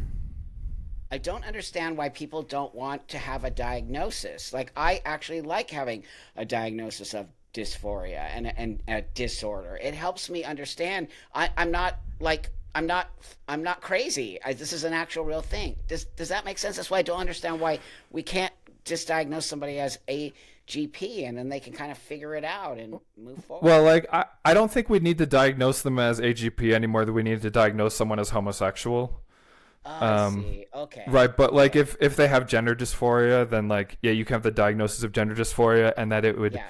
I don't understand why people don't want to have a diagnosis. Like I actually like having a diagnosis of dysphoria and a disorder. It helps me understand. I'm not like I'm not crazy. This is an actual real thing. Does that make sense? That's why I don't understand why we can't just diagnose somebody as AGP and then they can kind of figure it out and move Well, forward. like, I don't think we need to diagnose them as AGP any more than we need to diagnose someone as homosexual. Oh, I Um, see. Okay. Right, but like Okay. if they have gender dysphoria, then like yeah, you can have the diagnosis of gender dysphoria, and that it would Yeah.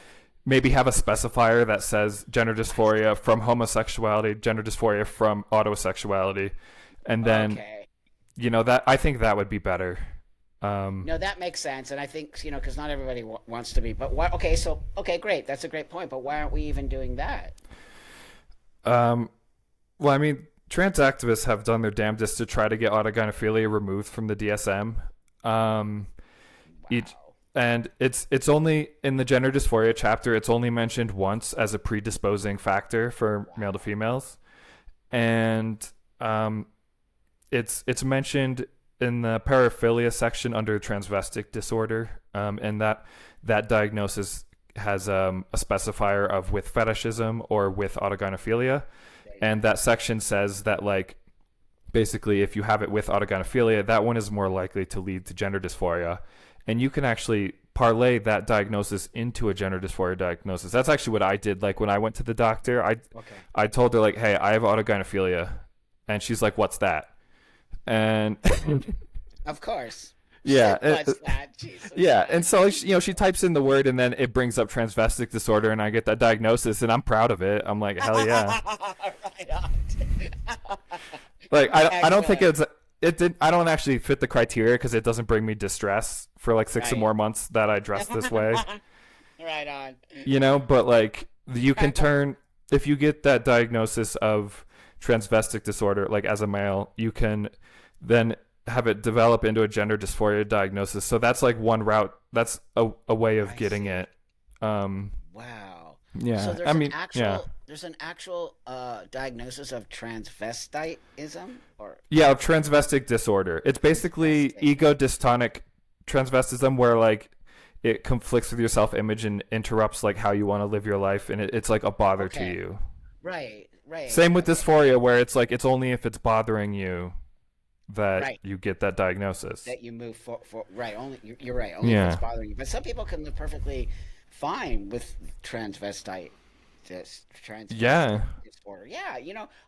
maybe have a specifier that says gender I dysphoria see. from homosexuality, gender dysphoria from autosexuality, and then Okay. that I think that would be better. Um, No, that makes sense, and I think because not everybody wants to be. But why? Okay, so okay, great. That's a great point. But why aren't we even doing that? um, well, I mean, trans activists have done their damnedest to try to get autogynephilia removed from the DSM. Um, each Wow. and it's only in the gender dysphoria chapter. It's only mentioned once as a predisposing factor for male to Wow. females, and um, it's mentioned in the paraphilia section under transvestite disorder, and that diagnosis has a specifier of with fetishism or with autogynephilia, There you and go. that section says that like basically if you have it with autogynephilia, that one is more likely to lead to gender dysphoria, and you can actually parlay that diagnosis into a gender dysphoria diagnosis. That's actually what I did. Like when I went to the doctor, Okay. I told her like, hey, I have autogynephilia, and she's like, what's that? And Of course. yeah, What's that? Jesus yeah, and so Christ. she types in the word, and then it brings up transvestic disorder, and I get that diagnosis, and I'm proud of it. I'm like, hell yeah! Right on. Like I don't think Excellent. it did. I don't actually fit the criteria because it doesn't bring me distress for like 6 or Right. more months that I dress this way, Right on. But like you can turn if you get that diagnosis of transvestic disorder, like as a male, you can then have it develop into a gender dysphoria diagnosis. So that's like one route. That's a way of I getting see. it. Um, Wow. So yeah, I mean, yeah, there's an actual diagnosis of transvestitism or yeah, transvestic disorder. It's basically transvestic. ego dystonic transvestism, where like it conflicts with your self image and interrupts like how you want to live your life, and it's like a bother to Okay. you. Right, right. Same with Okay. dysphoria, where it's like it's only if it's bothering you that Right. you get that diagnosis. That you move for right. Only you're right. Only if it's Yeah. bothering you. But some people can live perfectly fine with transvestite transvestic Yeah. disorder. Yeah,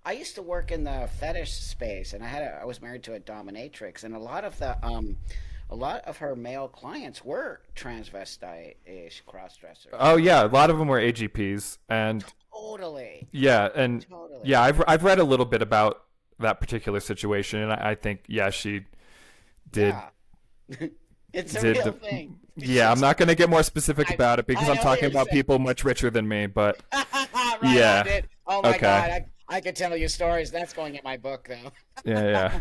I used to work in the fetish space, and I was married to a dominatrix, and a lot of her male clients were transvestite-ish cross dressers. Oh yeah, a lot of them were AGPs, and Totally, and totally. yeah, I've read a little bit about that particular situation, and I think yeah, she did Yeah, it's a did real the thing. yeah. I'm not gonna get more specific I about it because I I'm know what talking you're about saying. people much richer than me, but Right on, yeah. dude. Oh my Okay. God, I could tell you stories. That's going in my book, though. Yeah, yeah.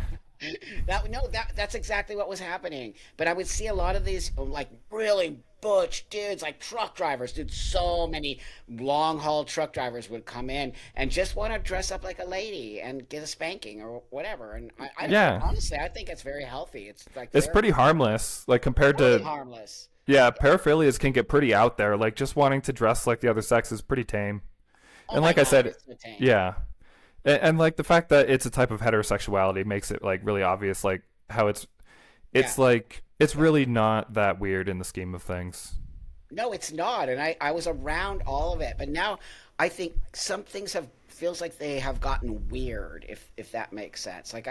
That's exactly what was happening. But I would see a lot of these like really butch dudes, like truck drivers. Dude, so many long haul truck drivers would come in and just want to dress up like a lady and get a spanking or whatever. And Yeah. honestly, I think it's very healthy. It's like It's pretty harmless, like compared totally to harmless. yeah, paraphilias can get pretty out there. Like just wanting to dress like the other sex is pretty tame. Oh And my like I God, said, it's so tame. yeah. Like the fact that it's a type of heterosexuality makes it like really obvious like how Yeah. it's like it's really not that weird in the scheme of things. No, it's not. And I was around all of it. But now I think some things have feels like they have gotten weird, if that makes sense. Like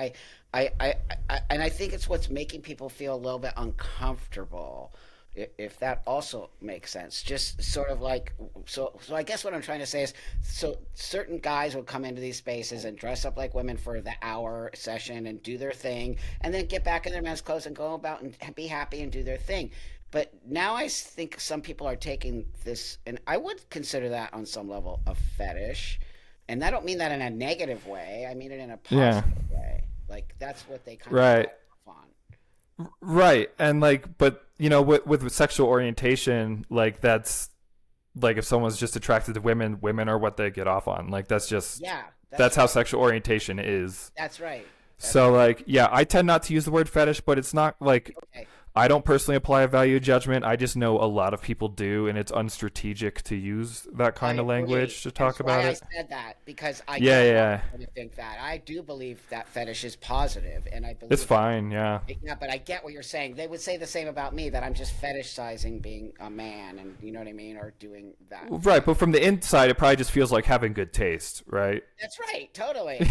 and I think it's what's making people feel a little bit uncomfortable, if that also makes sense. Just sort of like so I guess what I'm trying to say is so certain guys will come into these spaces and dress up like women for the hour session and do their thing and then get back in their men's clothes and go about and be happy and do their thing. But now think some people are taking this, and I would consider that on some level a fetish. And I don't mean that in a negative way. I mean it in a Yeah. positive way. Like that's what they kind of go Right. off on. Right. And like but with sexual orientation, like that's like if someone's just attracted to women, women are what they get off on. Like Yeah, that's that's how right. sexual orientation is. That's right. That's So right. like yeah, I tend not to use the word fetish, but it's not like Okay. I don't personally apply a value judgment. I just know a lot of people do, and it's unstrategic to use that I kind of agree. language to That's talk why about I it. said that because I Yeah, don't want yeah. people to think that. I do believe that fetish is positive, and I It's believe that. fine, yeah. Yeah, but I get what you're saying. They would say the same about me that I'm just fetishizing being a man, and you know what I mean, or doing that Right, thing. but from the inside, it probably just feels like having good taste, right? That's right, totally.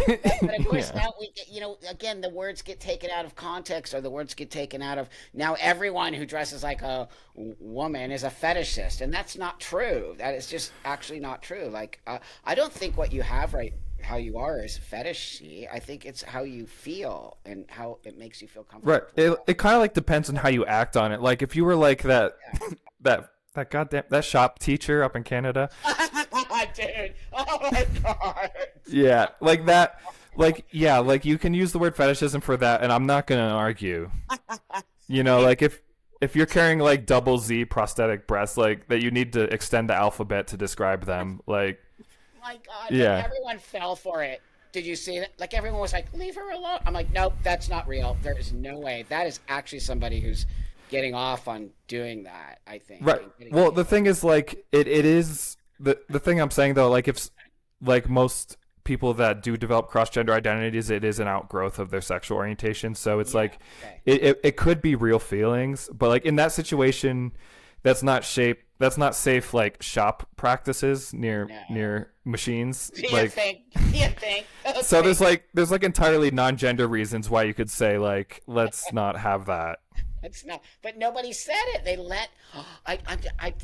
But of course, Yeah. now we get, again, the words get taken out of context, or the words get taken out of. Now, everyone who dresses like a woman is a fetishist, and that's not true. That is just actually not true. Like, I don't think what you have right, how you are, is fetishy. I think it's how you feel and how it makes you feel Right. comfortable. It kind of like depends on how you act on it. Like if you were like that Yeah. that goddamn that shop teacher up in Canada, Dude, oh my God. yeah, like that, like yeah, like you can use the word fetishism for that, and I'm not gonna argue. Like if you're carrying like double Z prosthetic breasts, like that you need to extend the alphabet to describe them. Like My God, but yeah, everyone fell for it. Did you see that? Like everyone was like, "Leave her alone." I'm like, "Nope, that's not real. There is no way. That is actually somebody who's getting off on doing that. I think." right. And getting Well, paid the thing is, like it is the thing I'm saying though, like if like most people that do develop cross gender identities, it is an outgrowth of their sexual orientation. So it's Yeah. like Okay. it could be real feelings, but like in that situation, that's not safe like shop practices No. near machines. Do you Like think? Do you think? so Okay. there's like entirely non-gender reasons why you could say like let's not have that. It's not. But nobody said it. They let.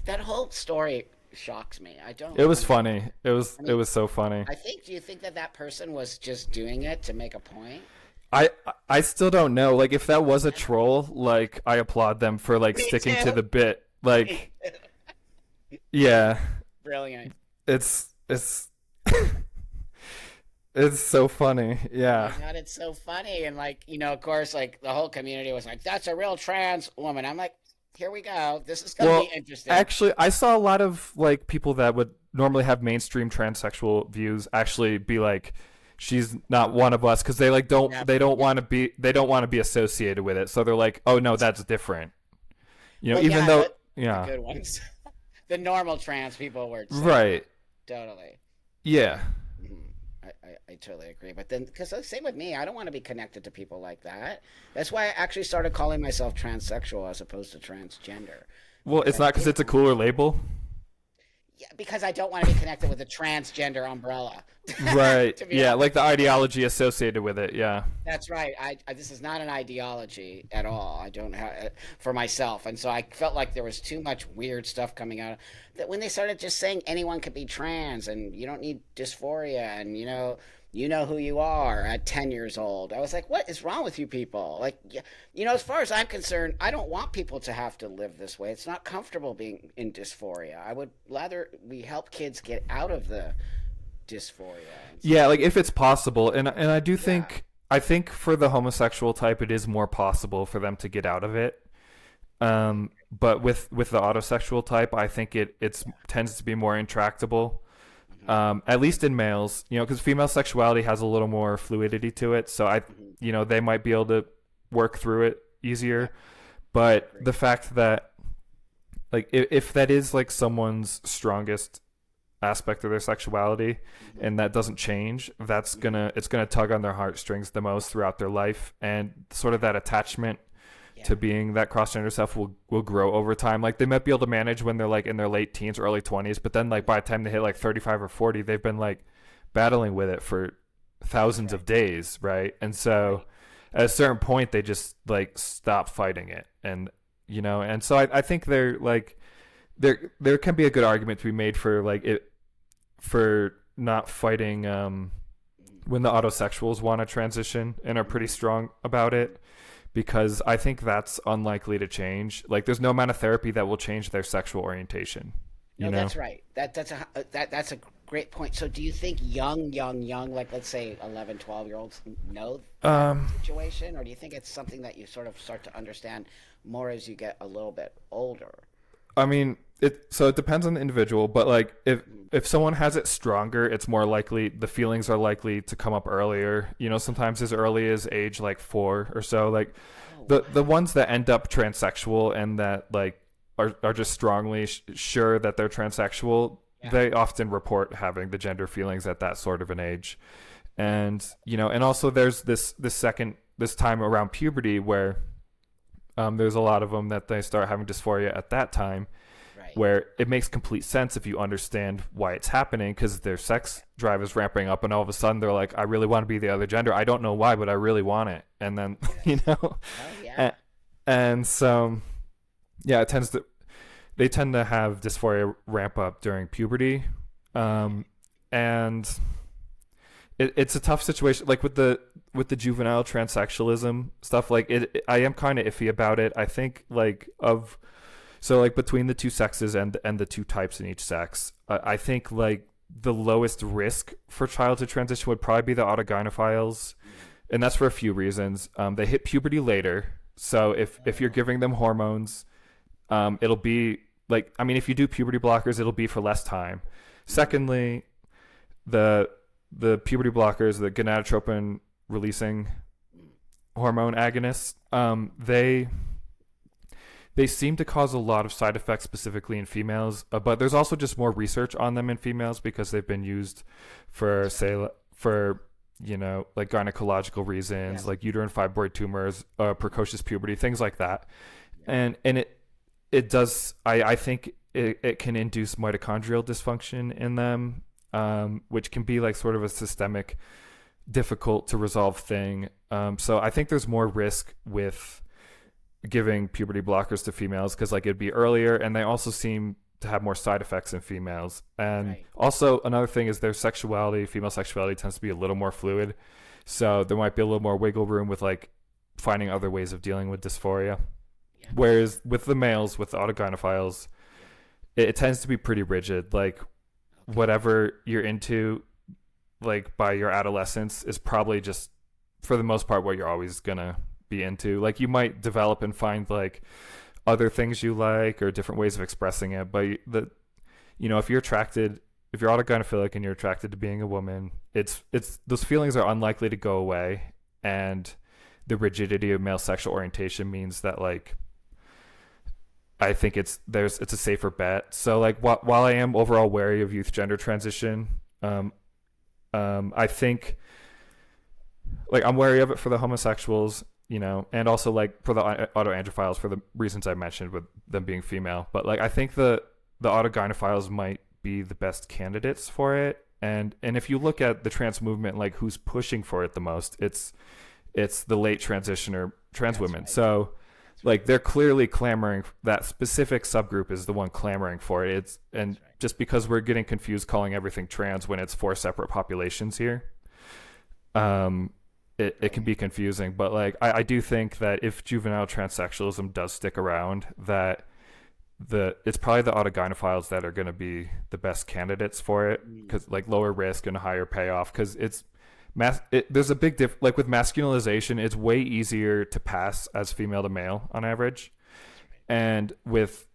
That whole story shocks me. I don't. It was Under, funny. I It mean, was so funny. I think. Do you think that that person was just doing it to make a point? I I still don't know. Like if that was a troll, like I applaud them for like Me sticking to too. the bit. Like yeah, Brilliant. it's It's so funny. Oh my Yeah. God, it's so funny. And like, of course, like the whole community was like, that's a real trans woman. I'm like, here we go. This is going to be Well, interesting. actually, I saw a lot of like people that would normally have mainstream transsexual views actually be like, she's not one of us because they like don't Yeah. they don't want to be they don't want to be associated with it. So they're like, oh no, that's different. Well, Even yeah, though the yeah, good ones. The normal trans people would say that. right, Totally. yeah. Mhm. I totally agree. But then, because same with me, I don't want to be connected to people like that. That's why I actually started calling myself transsexual as opposed to transgender. Well, Because it's I not because did, it's a cooler label. yeah, because I don't want to be connected with a transgender umbrella. Right. To be Yeah, like honest, the ideology associated with it. Yeah. that's right. This is not an ideology at all. I don't have for myself, and so I felt like there was too much weird stuff coming out. That when they started just saying anyone could be trans and you don't need dysphoria, and you know who you are at 10 years old. I was like, what is wrong with you people? Like, as far as I'm concerned, I don't want people to have to live this way. It's not comfortable being in dysphoria. I would rather we help kids get out of the dysphoria and Yeah, stuff. like if it's possible, and I do Yeah. think I think for the homosexual type, it is more possible for them to get out of it. But with the autosexual type, I think it's tends to be more intractable. Hmm. At least in males, because female sexuality has a little more fluidity to it, so Hmm. they might be able to work through it easier. Yeah, I But agree. the fact that like if that is like someone's strongest aspect of their sexuality Hmm. and that doesn't change, Hmm. it's gonna tug on their heartstrings the most throughout their life, and sort of that attachment Yeah. to being that cross-gender self will grow over time. Like they might be able to manage when they're like in their late teens or early 20s, but then like by the time they hit like 35 or 40, they've been like battling with it for That's thousands right. of days, right? And so Right. at a certain point they just like stop fighting it. And and so I think they're like there can be a good argument to be made for like it for not fighting Hmm. when the autosexuals want to transition and are pretty Hmm. strong about it, because I think that's unlikely to change. Like there's no amount of therapy that will change their sexual orientation, you No, know? that's right. That's a great point. So do you think young, like let's say 11, 12 year olds know that Um situation, or do you think it's something that you sort of start to understand more as you get a little bit older? I mean, it depends on the individual, but like Mhm. if someone has it stronger, it's more likely the feelings are likely to come up earlier. Sometimes as early as age like 4 or so. Like Oh, the wow. ones that end up transsexual and that like are just strongly sure that they're transsexual, Yeah. they often report having the gender feelings at that sort of an age. Yeah. And and also there's this time around puberty where there's a lot of them that they start having dysphoria at that time, Right. where it makes complete sense if you understand why it's happening, because their sex drive is ramping up and all of a sudden they're like, I really want to be the other gender. I don't know why, but I really want it. And then Yes. Oh, and, yeah. and so yeah, they tend to have dysphoria ramp up during puberty. Okay. And it's a tough situation, like with the juvenile transsexualism stuff. Like I am kind of iffy about it. I think like of so like between the two sexes and the two types in each sex, I think like the lowest risk for child to transition would probably be the autogynephiles, Mhm. and that's for a few reasons. They hit puberty later, so if you're Oh. giving them hormones, it'll be like, I mean, if you do puberty blockers, it'll be for less time. Mhm. Secondly, the the puberty blockers, the gonadotropin releasing Mhm. hormone agonists, they seem to cause a lot of side effects, specifically in females. But there's also just more research on them in females because they've been used for, That's right. say, for like gynecological Yeah. reasons, like uterine fibroid tumors, Mhm. precocious puberty, things like that. Yeah. And it does. I think it can induce mitochondrial dysfunction in them, which can be like sort of a systemic, difficult to resolve thing. So I think there's more risk with giving puberty blockers to females because like it'd be earlier, and they also seem to have more side effects in females. And Right. also another thing is their sexuality, female sexuality tends to be a little more fluid, so there might be a little more wiggle room with like finding other ways of dealing with dysphoria. Yeah. Whereas with the males, with the autogynephiles, Yeah. it tends to be pretty rigid. Like Okay. whatever you're into, like by your adolescence is probably just for the most part what you're always gonna be into. Like you might develop and find like other things you like or different ways of expressing it, but if you're attracted, if you're autogynephilic and you're attracted to being a woman, it's those feelings are unlikely to go away, and the rigidity of male sexual orientation means that like I think it's a safer bet. So like while I am overall wary of youth gender transition, I think like I'm wary of it for the homosexuals, and also like for the autoandrophiles for the reasons I mentioned with them being female. But like I think the autogynephiles might be the best candidates for it. And if you look at the trans movement, like who's pushing for it the most, it's the late transitioner trans women. Right. So like they're clearly clamoring, that specific subgroup is the one clamoring for it. Just because we're getting confused calling everything trans when it's 4 separate populations here, it can be confusing. But like I do think that if juvenile transsexualism does stick around, that it's probably the autogynephiles that are going to be the best candidates for it, because like lower risk and higher payoff, because there's a big difference. Like with masculinization, it's way easier to pass as female to male on average, and with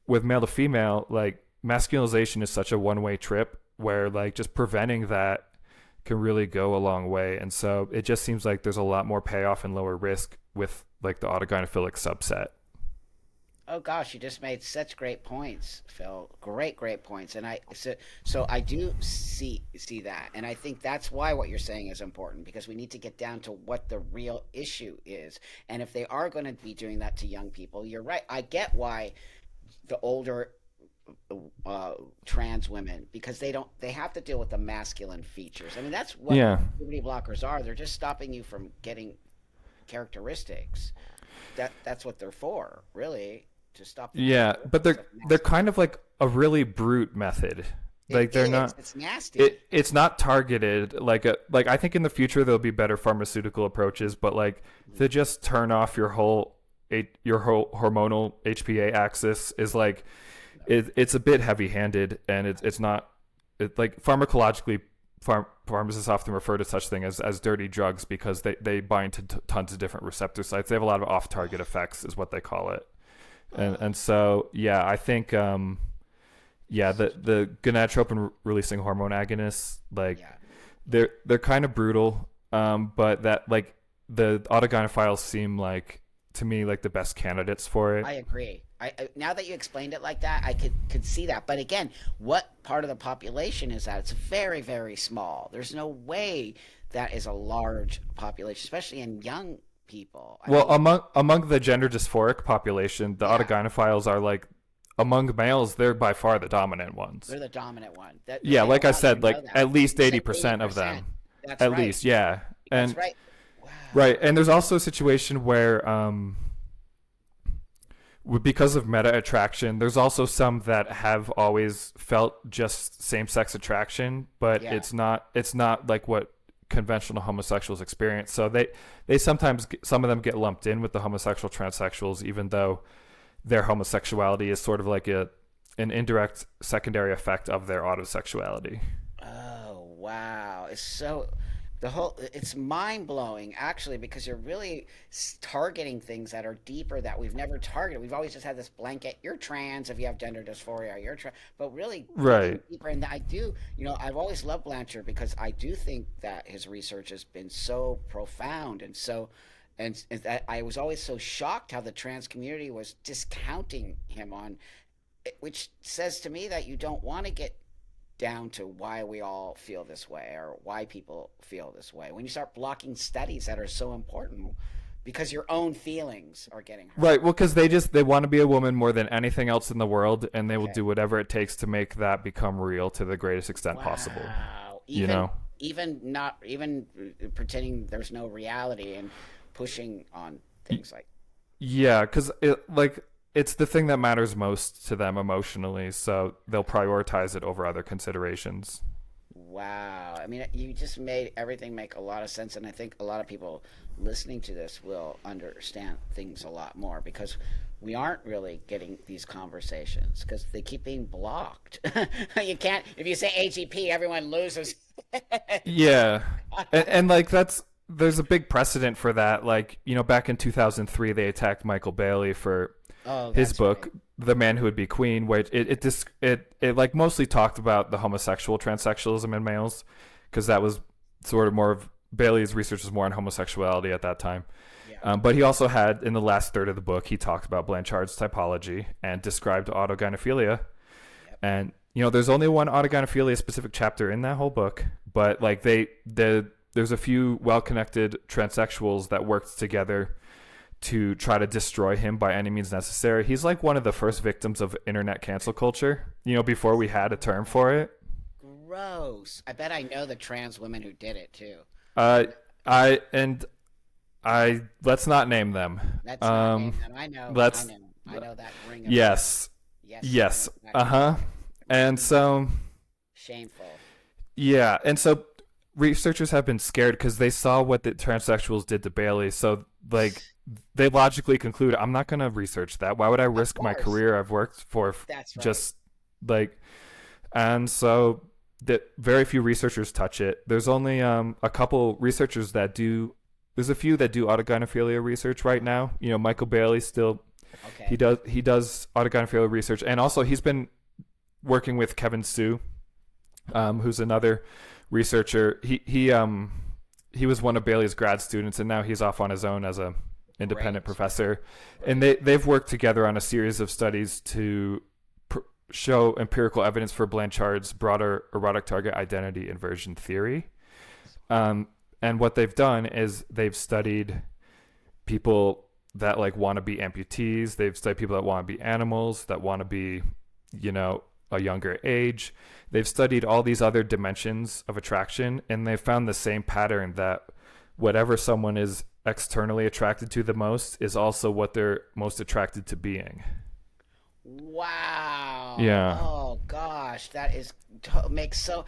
male to female, like masculinization is such a one-way trip where like just preventing that can really go a long way. And so it just seems like there's a lot more payoff and lower risk with like the autogynephilic subset. Oh gosh, you just made such great points, Phil. Great points. And so I do see that. And I think that's why what you're saying is important, because we need to get down to what the real issue is. And if they are going to be doing that to young people, you're right. I get why the older trans women, because they have to deal with the masculine features. I mean, that's what puberty blockers are. They're just stopping you from getting characteristics. That's what they're for, really. To stop. But they're kind of like a really brute method. Like it's nasty. It's not targeted like I think in the future there'll be better pharmaceutical approaches, but like to just turn off your whole hormonal HPA axis is like it's a bit heavy-handed, and it's not like pharmacologically. Pharmacists often refer to such thing as dirty drugs because they bind to tons of different receptor sites. They have a lot of off-target effects, is what they call it. And so I think the gonadotropin releasing hormone agonists, like they're kind of brutal, but that like the autogynephiles seem like to me like the best candidates for it. I agree. I now that you explained it like that, I could see that. But again, what part of the population is that? It's very, very small. There's no way that is a large population, especially in young people. Among the gender dysphoric population, the autogynephiles are like, among males, they're by far the dominant ones. They're the dominant one. Like I said, like at least 80% of them. That's at right. least, yeah. And, that's right. Wow. Right, and there's also a situation where because of meta attraction, there's also some that have always felt just same-sex attraction, but it's not like what conventional homosexuals experience. So they sometimes, some of them get lumped in with the homosexual transsexuals, even though their homosexuality is sort of like an indirect secondary effect of their autosexuality. Oh wow, it's mind-blowing actually, because you're really targeting things that are deeper that we've never targeted. We've always just had this blanket, you're trans if you have gender dysphoria, you're trans, but really deeper. And I've always loved Blanchard because I do think that his research has been so profound, and that I was always so shocked how the trans community was discounting him on it, which says to me that you don't want to get down to why we all feel this way or why people feel this way when you start blocking studies that are so important because your own feelings are getting hurt. Right. Well, because they want to be a woman more than anything else in the world, and they will do whatever it takes to make that become real to the greatest extent possible. Even pretending there's no reality and pushing on things like. Yeah, because it's the thing that matters most to them emotionally, so they'll prioritize it over other considerations. Wow. I mean, you just made everything make a lot of sense, and I think a lot of people listening to this will understand things a lot more, because we aren't really getting these conversations because they keep being blocked. You can't, if you say AGP, everyone loses Yeah, and like there's a big precedent for that. Like back in 2003, they attacked Michael Bailey for Oh, his that's book right. "The Man Who Would Be Queen," which it like mostly talked about the homosexual transsexualism in males, because that was sort of more of Bailey's research was more on homosexuality at that time. Yeah. But he also had in the last third of the book, he talked about Blanchard's typology and described autogynephilia. Yep. And there's only one autogynephilia specific chapter in that whole book, but like there's a few well-connected transsexuals that worked together to try to destroy him by any means necessary. He's like one of the first victims of internet cancel culture, before we had a term for it. Gross. I bet I know the trans women who did it too. Uh, I and I let's not name them. Let's not name them. I know. I Let's know. I know that ring of fire. yes, Yes, I know yes, exactly. and Mm, so shameful. yeah, and so researchers have been scared because they saw what the transsexuals did to Bailey. So like they logically conclude, I'm not going to research that. Why would I Of risk my course. career I've worked for That's right. just like and so that very few researchers touch it. There's only a couple researchers that do. There's a few that do autogynephilia research right now. Michael Bailey still he Okay. does autogynephilia research, and also he's been working with Kevin Sue, who's another researcher. He was one of Bailey's grad students, and now he's off on his own as a independent Great. professor. And Great. they've worked together on a series of studies to show empirical evidence for Blanchard's broader erotic target identity inversion theory. Um, and what they've done is they've studied people that like want to be amputees. They've studied people that want to be animals, that want to be, a younger age. They've studied all these other dimensions of attraction, and they found the same pattern that whatever someone is externally attracted to the most is also what they're most attracted to being. Wow. Yeah. Oh gosh, that is makes so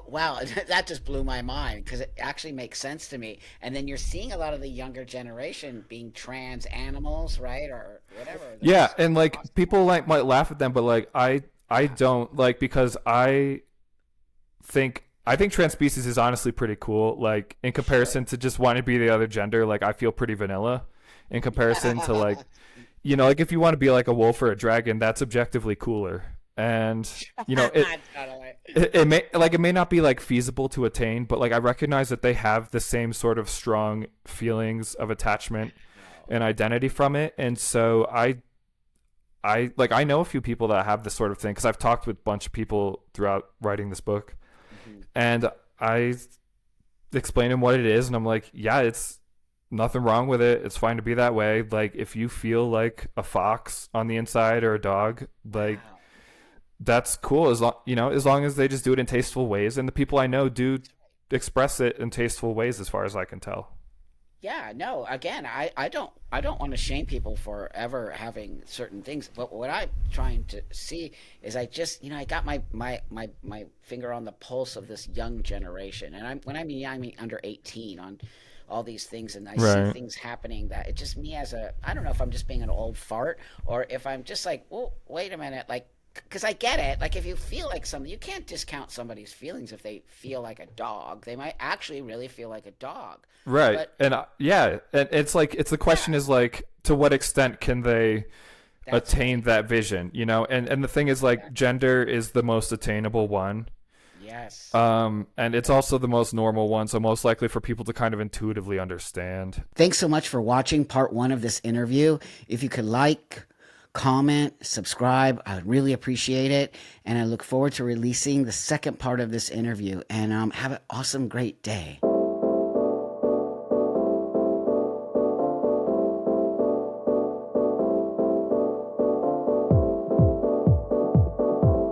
wow. That just blew my mind because it actually makes sense to me. And then you're seeing a lot of the younger generation being trans animals, right? Or whatever. Yeah, That's and like awesome. people like might laugh at them, but like I Yeah. don't like because I think trans species is honestly pretty cool. Like in Sure. comparison to just wanting to be the other gender, like I feel pretty vanilla in comparison to Yeah. like like if you want to be like a wolf or a dragon, that's objectively cooler. And Totally. it may not be like feasible to attain, but like I recognize that they have the same sort of strong feelings of attachment Wow. and identity from it. And so I know a few people that have this sort of thing because I've talked with a bunch of people throughout writing this book, Mhm. and I explain them what it is, and I'm like, yeah, it's nothing wrong with it. It's fine to be that way. Like if you feel like a fox on the inside or a dog, like Wow. that's cool as long as they just do it in tasteful ways, and the people I know do express it in tasteful ways as far as I can tell. Yeah, no, again, I don't want to shame people for ever having certain things, but what I'm trying to see is I just, I got my finger on the pulse of this young generation. And when I mean young, I mean under 18 on all these things, and I see Right. things happening that it just me as a I don't know if I'm just being an old fart or if I'm just like, well, wait a minute, like because I get it. Like if you feel like something, you can't discount somebody's feelings if they feel like a dog. They might actually really feel like a dog. Right. But And yeah, and it's the question yeah, is like to what extent can they that's attain right. that vision? And the thing is like Exactly. gender is the most attainable one. Yes. And it's also the most normal one, so most likely for people to kind of intuitively understand. Thanks so much for watching part one of this interview. If you could like, comment, subscribe, I would really appreciate it. And I look forward to releasing the second part of this interview. And have an awesome, great day.